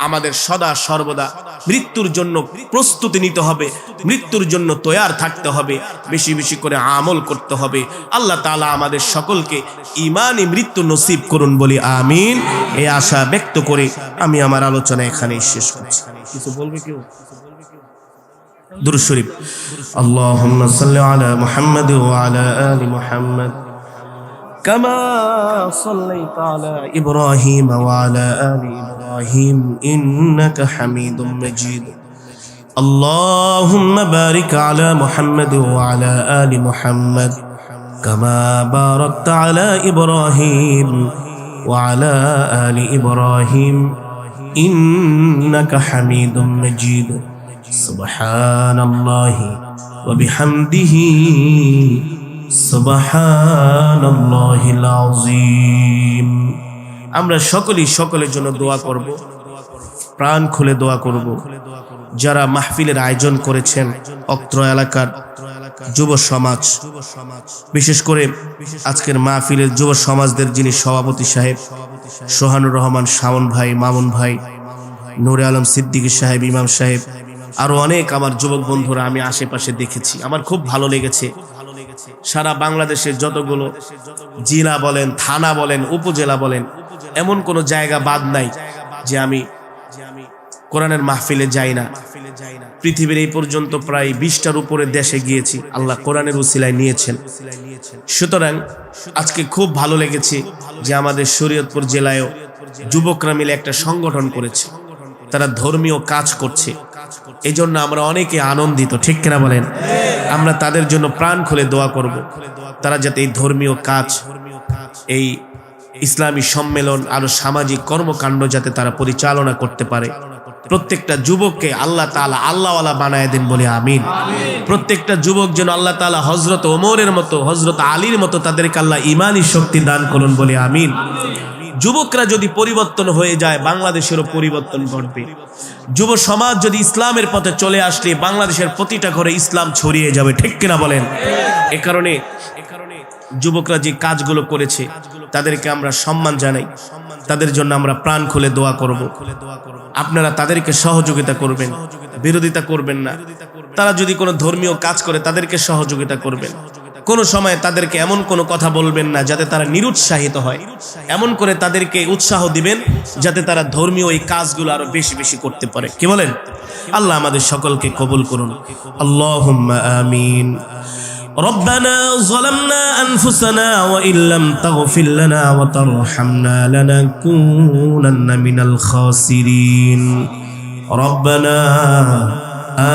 আমাদের সদা সর্বদা মৃত্যুর জন্য প্রস্তুতি নিতে হবে, মৃত্যুর জন্য তৈয়ার থাকতে হবে, বেশি বেশি করে আমল করতে হবে। আল্লাহ তাআলা আমাদের সকলকে ঈমানি মৃত্যু নসিব করুন বলি আমিন। এই আশা ব্যক্ত করে আমি আমার আলোচনা এখানেই শেষ করছি। কিছু বলবে কেউ? দুরূদ শরীফ। আল্লাহুম্মা সাল্লি আলা মুহাম্মাদ ওয়া আলা আলি মুহাম্মাদ كما صليت على إبراهيم وعلى آل إبراهيم إنك حميد مجيد اللهم بارك على محمد وعلى آل محمد كما باركت على إبراهيم وعلى آل إبراهيم إنك حميد مجيد سبحان الله وبحمده سبحان الله العظيم। আমরা সকলের জন্য দোয়া করব, প্রাণ খুলে দোয়া করব। যারা মাহফিলের আয়োজন করেছেন অত্র এলাকার যুব সমাজ, বিশেষ করে আজকের মাহফিলের যুব সমাজদের যিনি সভাপতি সাহেব সোহানুর রহমান শাওন ভাই, মামুন ভাই, নূরে আলম সিদ্দিকী সাহেব, ইমাম সাহেব, আরো অনেক আমার যুবক বন্ধুরা আমি আশেপাশে দেখেছি, আমার খুব ভালো লেগেছে। সারা বাংলাদেশের যতগুলো জেলা বলেন, থানা বলেন, উপজেলা বলেন, এমন কোনো জায়গা বাদ নাই যে আমি কোরআনের মাহফিলে যাই না। পৃথিবীর এই পর্যন্ত প্রায় 20টার উপরে দেশে গিয়েছি, আল্লাহ কোরআনের উসিলায় নিয়েছেন। সুতরাং আজকে খুব ভালো লেগেছে যে আমাদের শরীয়তপুর জেলায়ও যুবকরা মিলে একটা সংগঠন করেছে, তারা ধর্মীয় কাজ করছে। এই জন্য আমরা অনেকে আনন্দিত, ঠিক কিনা বলেন? আমরা তাদের জন্য প্রাণ খুলে দোয়া করব, তারা যাতে এই ধর্মীয় কাজ, এই ইসলামী সম্মেলন, আরো সামাজিক কর্মকাণ্ড যাতে তারা পরিচালনা করতে পারে। প্রত্যেকটা যুবককে আল্লাহ তাআলা আল্লাহওয়ালা বানায় দেন বলে আমিন। প্রত্যেকটা যুবক যেন আল্লাহ তাআলা হযরত ওমরের মতো, হযরত আলীর মতো তাদেরকে আল্লাহ ঈমানি শক্তি দান করুন বলে আমিন। যুবকরা যদি পরিবর্তন হয়ে যায়, বাংলাদেশেরও পরিবর্তন ঘটবে। যুব সমাজ যদি ইসলামের পথে চলে আসলে বাংলাদেশের প্রতিটা ঘরে ইসলাম ছড়িয়ে যাবে, ঠিক কিনা বলেন? এ কারণে যুবকরা যে কাজগুলো করেছে তাদেরকে আমরা সম্মান জানাই, তাদের জন্য আমরা প্রাণ খুলে দোয়া করব। আপনারা তাদেরকে সহযোগিতা করবেন, বিরোধিতা করবেন না। তারা যদি কোনো ধর্মীয় কাজ করে তাদেরকে সহযোগিতা করবেন। কোনো সময় তাদেরকে এমন কোনো কথা বলবেন না যাতে তারা নিরুৎসাহিত হয়, এমন করে তাদেরকে উৎসাহ দিবেন যাতে তারা ধর্মীয় এই কাজগুলো আরো বেশি বেশি করতে পারে। কি বলেন? আল্লাহ আমাদের সকলকে কবুল করুন, আল্লাহুম্মা আমিন। ربنا ظلمنا أنفسنا وإن لم تغفر لنا وترحمنا لنكونن من الخاسرين ربنا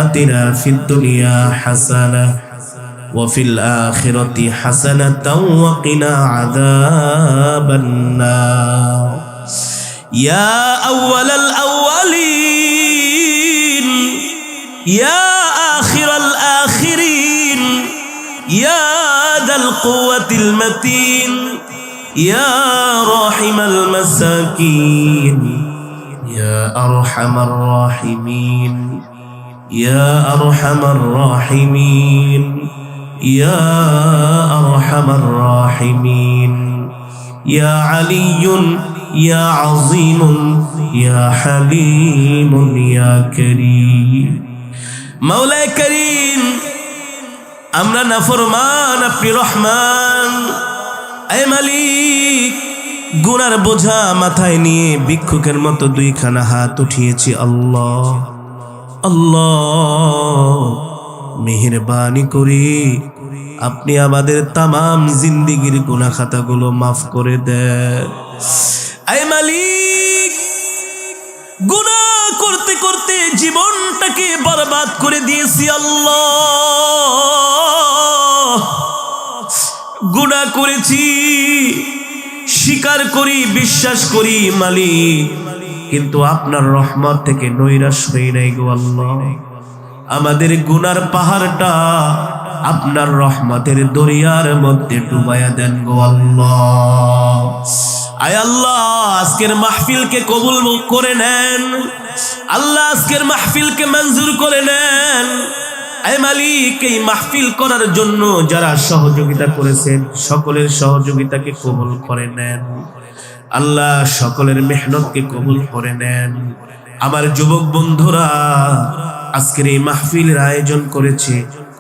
آتنا في الدنيا حسنة وفي الآخرة حسنة وقنا عذاب النار يا أول الأولين يا آخر الآخرين يا ذا القوة المتين يا راحم المساكين يا أرحم الراحمين يا أرحم الراحمين يا أرحم الراحمين يا علي يا عظيم يا حليم يا كريم مولاي كريم আমরা নাফরমান, আপনি রহমান। এ মালিক, গুনার বোঝা মাথায় নিয়ে ভিক্ষুকের মতো দুইখানা হাত উঠিয়েছি। আল্লাহ আল্লাহ, মেহেরবানি করে আপনি আমাদের তামাম জিন্দেগির গুনাহ খাতাগুলো মাফ করে দেন। এ মালিক, গুনাহ করতে করতে জীবনটাকে বরবাদ করে দিয়েছি। আল্লাহ, গুনাহ করেছি, স্বীকার করি, বিশ্বাস করি মালিক, কিন্তু আপনার রহমত থেকে নৈরাশ হই নাই গো আল্লাহ। আমাদের গুনার পাহাড়টা আপনার রহমতের দরিয়ার মধ্যে ডুবাইয়া দেন গো আল্লাহ। আয় আল্লাহ, আজকের মাহফিলকে কবুল করে নেন। আল্লাহ, আজকের মাহফিলকে মঞ্জুর করে নেন। আয় মালিক, এই মাহফিল করার জন্য যারা সহযোগিতা করেছেন সকলের সহযোগিতাকে কবুল করে নেন। আল্লাহ, সকলের মেহনতকে কবুল করে নেন। আমার যুবক বন্ধুরা আজকের এই মাহফিলের আয়োজন করেছে,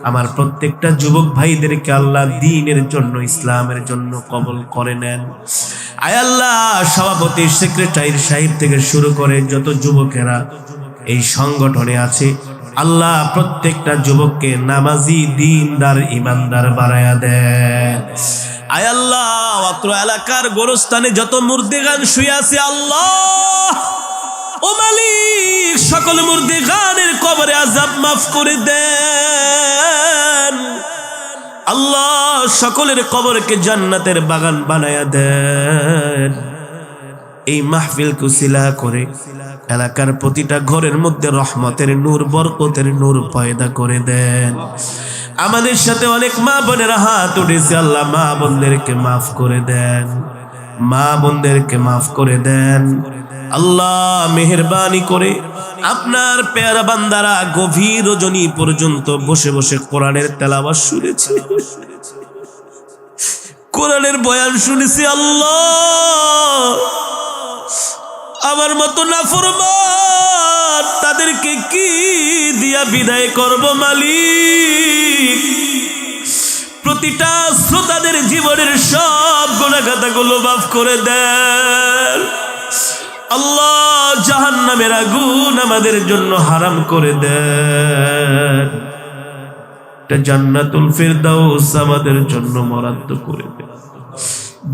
আমার প্রত্যেকটা যুবক ভাইদেরকে আল্লাহ দ্বীনের জন্য, ইসলামের জন্য কবুল করে নেন। আয় আল্লাহ, সভাপতি, সেক্রেটারি সাহেব থেকে শুরু করে যত যুবকেরা এই সংগঠনে আছে, আল্লাহ প্রত্যেকটা যুবককে নামাজি, দ্বীনদার, ইমানদার বানায়া দেন। আয় আল্লাহ, অত্র এলাকার গোরস্থানে যত মুর্দিগান শুয়ে আছে, আল্লাহ ও মালিক, সকল মুর্দিগানের কবরে আযাব মাফ করে দেন। আল্লাহ, সকলের কবরকে জান্নাতের বাগান বানায়া দেন। এই মাহফিলকে উসিলা করে এলাকার প্রতিটা ঘরের মধ্যে রহমতের নূর, বরকতের নূর পয়দা করে দেন। আমাদের সাথে অনেক মা বোনেরা হাত উঠেছে, আল্লাহ মা বোনদেরকে মাফ করে দেন, মা বোনদেরকে মাফ করে দেন। আল্লাহ মেহেরবানি করে আপনার পেয়ারা বান্দারা গভীর রজনী পর্যন্ত বসে বসে কোরআনের তেলাওয়াত শুনেছে, কোরআনের বয়ান শুনেছি। আল্লাহ আমার মতো নাফরমান তাদেরকে কি দিয়া বিদায় করব মালিক? প্রতিটা শ্রোতাদের জীবনের সব গুনাহগুলো মাফ করে দেন। আল্লাহ জাহান্নামের আগুন আমাদের জন্য হারাম করে দেন, জান্নাতুল ফিরদাউস আমাদের জন্য বরাদ্দ করে দেন।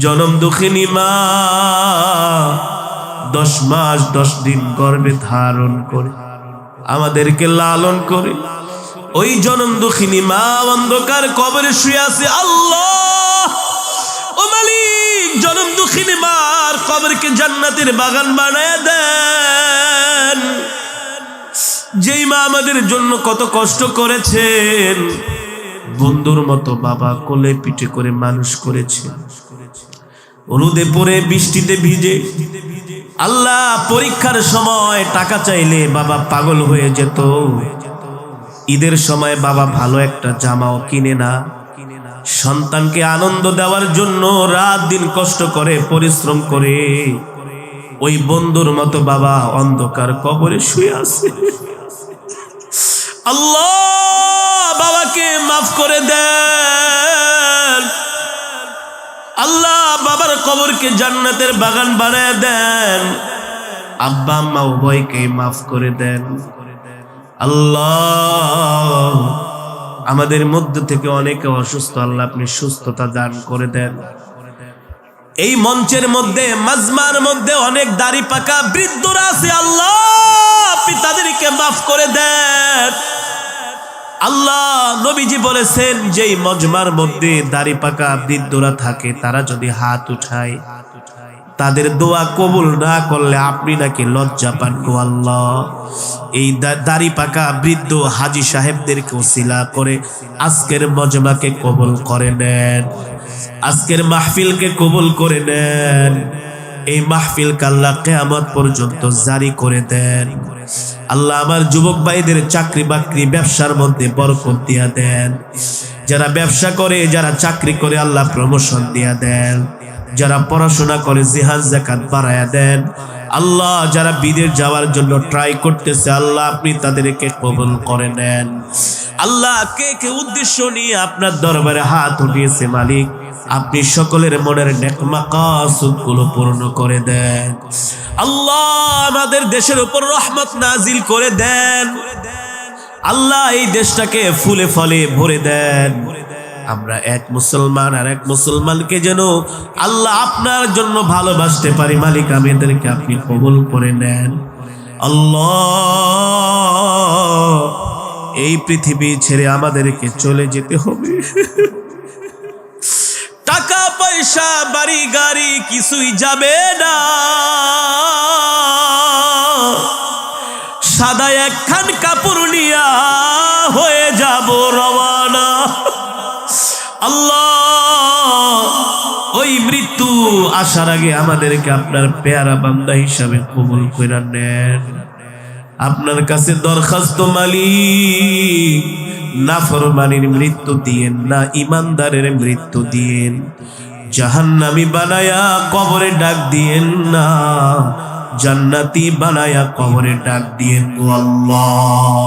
জনম দুঃখিনী মা 10 মাস 10 দিন গর্ভে ধারণ করে আমাদেরকে লালন করে, ওই জনম দুঃখিনী মা অন্ধকার কবরে শুয়ে আছে। আল্লাহ ও মালিক, জনম দুঃখিনী মার কবরকে জান্নাতের বাগান বানায় দেন। যেই মা আমাদের জন্য কত কষ্ট করেছেন, বন্ধুর মতো বাবা কোলে পিঠে করে মানুষ করেছেন, রোদে পড়ে বৃষ্টিতে ভিজে। আল্লাহ পরীক্ষার সময় টাকা চাইলে বাবা পাগল হয়ে যেত, ঈদের সময় বাবা ভালো একটা জামাও কিনে না। সন্তানকে আনন্দ দেওয়ার জন্য রাত দিন কষ্ট করে পরিশ্রম করে, ওই বন্ধুর মতো বাবা অন্ধকার কবরে শুয়ে আছে। আল্লাহ বাবাকে মাফ করে দেন। আল্লাহ বাবার কবরকে জান্নাতের বাগান বানায় দেন। আব্বা আম্মা উভয়কে মাফ করে দেন। আল্লাহ আমাদের মধ্য থেকে অনেকে অসুস্থ, আল্লাহ আপনি সুস্থতা দান করে দেন। এই মঞ্চের মধ্যে মাজমার মধ্যে অনেক দাড়ি পাকা বৃদ্ধরা আছে, আল্লাহ আপনি তাদেরকে মাফ করে দেন। আল্লাহ নবীজি বলেছেন, যেই মজমার মধ্যে দাড়ি পাকা বৃদ্ধরা থাকে তারা যদি হাত উঠায়, তাদের দোয়া কবুল না করলে আপনি নাকি লজ্জা পান গো আল্লাহ। এই দাড়ি পাকা বৃদ্ধ হাজী সাহেবদেরকে ওসিলা করে আজকের মজমাকে কবুল করে নেন, আজকের মাহফিলকে কবুল করে নেন। এই মাহফিলকে আল্লাহ কিয়ামত পর্যন্ত জারি করে দেন। আল্লাহ আমার যুবক ভাইদের চাকরি বাকরি ব্যবসার মধ্যে বরকত দিয়া দেন। যারা ব্যবসা করে, যারা চাকরি করে আল্লাহ প্রমোশন দিয়া দেন। যারা পড়াশোনা করে জিহাদ যাকাত বাড়ায়া দেন। আল্লাহ যারা বিদেশ যাওয়ার জন্য ট্রাই করতেছে, আল্লাহ আপনি তাদেরকে কবুল করে নেন। আল্লাহ কে কে উদ্দেশ্য নিয়ে আপনার দরবারে হাত উঠিয়েছে মালিক, আপনি সকলের মনের নেক মাকাসুদগুলো পূর্ণ করে দেন। আল্লাহ আমাদের দেশের উপর রহমত নাজিল করে দেন। আল্লাহ এই দেশটাকে ফুলে ফলে ভরে দেন। আমরা এক মুসলমান আর এক মুসলমানকে যেন আল্লাহ আপনার জন্য ভালোবাসতে পারি মালিক, আমাদেরকে আপনি কবুল করে নেন। আল্লাহ এই পৃথিবী ছেড়ে আমাদেরকে চলে যেতে হবে। টাকা পয়সা বাড়ি গাড়ি কিছুই যাবে না, সাদা একখান কাপড় নিয়া হয়ে যাব রওয়ানা। আল্লাহ ওই মৃত্যু আসার আগে আমাদেরকে আপনার পেয়ারা বান্দা হিসাবে কবুল করে নেন। আপনার কাছে দরখাস্ত মালিক, নাফরমানির মৃত্যু দিয়েন না, ইমানদারের মৃত্যু দিয়েন। জাহান্নামী বানায়া কবরে ডাক দিয়েন না, জান্নাতি বানায়া কবরে ডাক দিয়েন গো আল্লাহ।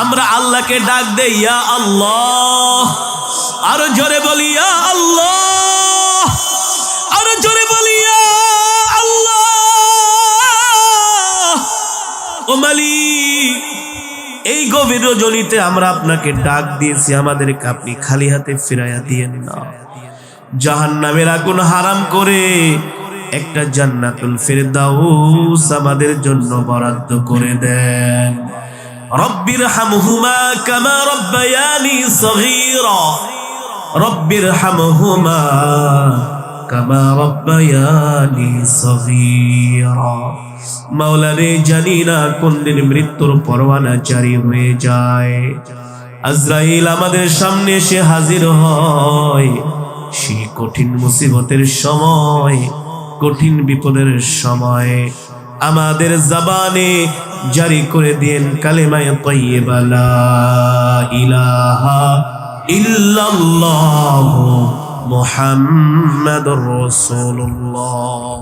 আমরা আল্লাহকে ডাক দেই ইয়া আল্লাহ, আরো জোরে বলি ইয়া আল্লাহ, আরো জোরে বলি ইয়া আল্লাহ। ও মালিক এই গভীর রজনীতে আমরা আপনাকে ডাক দিয়েছি, আমাদেরকে আপনি খালি হাতে ফিরাইয়া দিয়েন না। জাহান্নামের আগুন হারাম করে একটা জান্নাতুল ফিরদাউস আমাদের জন্য বরাদ্দ করে দেন। রব্বির হামহুমা কামা রব্বায়ানি সগীরা, রব্বির হামহুমা কামা রাব্বায়ানি সগীরা। মাওলা রে, জানি না কোন দিন মৃত্যুর পরোয়ানা জারি হয়ে যায়। আজরাইল আমাদের সামনে এসে হাজির হয় সেই কঠিন মুসিবতের সময়, কঠিন বিপদের সময়। আমাদের জবানে জারি করে দেন কালেমায়ে তাইয়্যিবা লা ইলাহা ইল্লাল্লাহু মুহাম্মাদুর রাসূলুল্লাহ।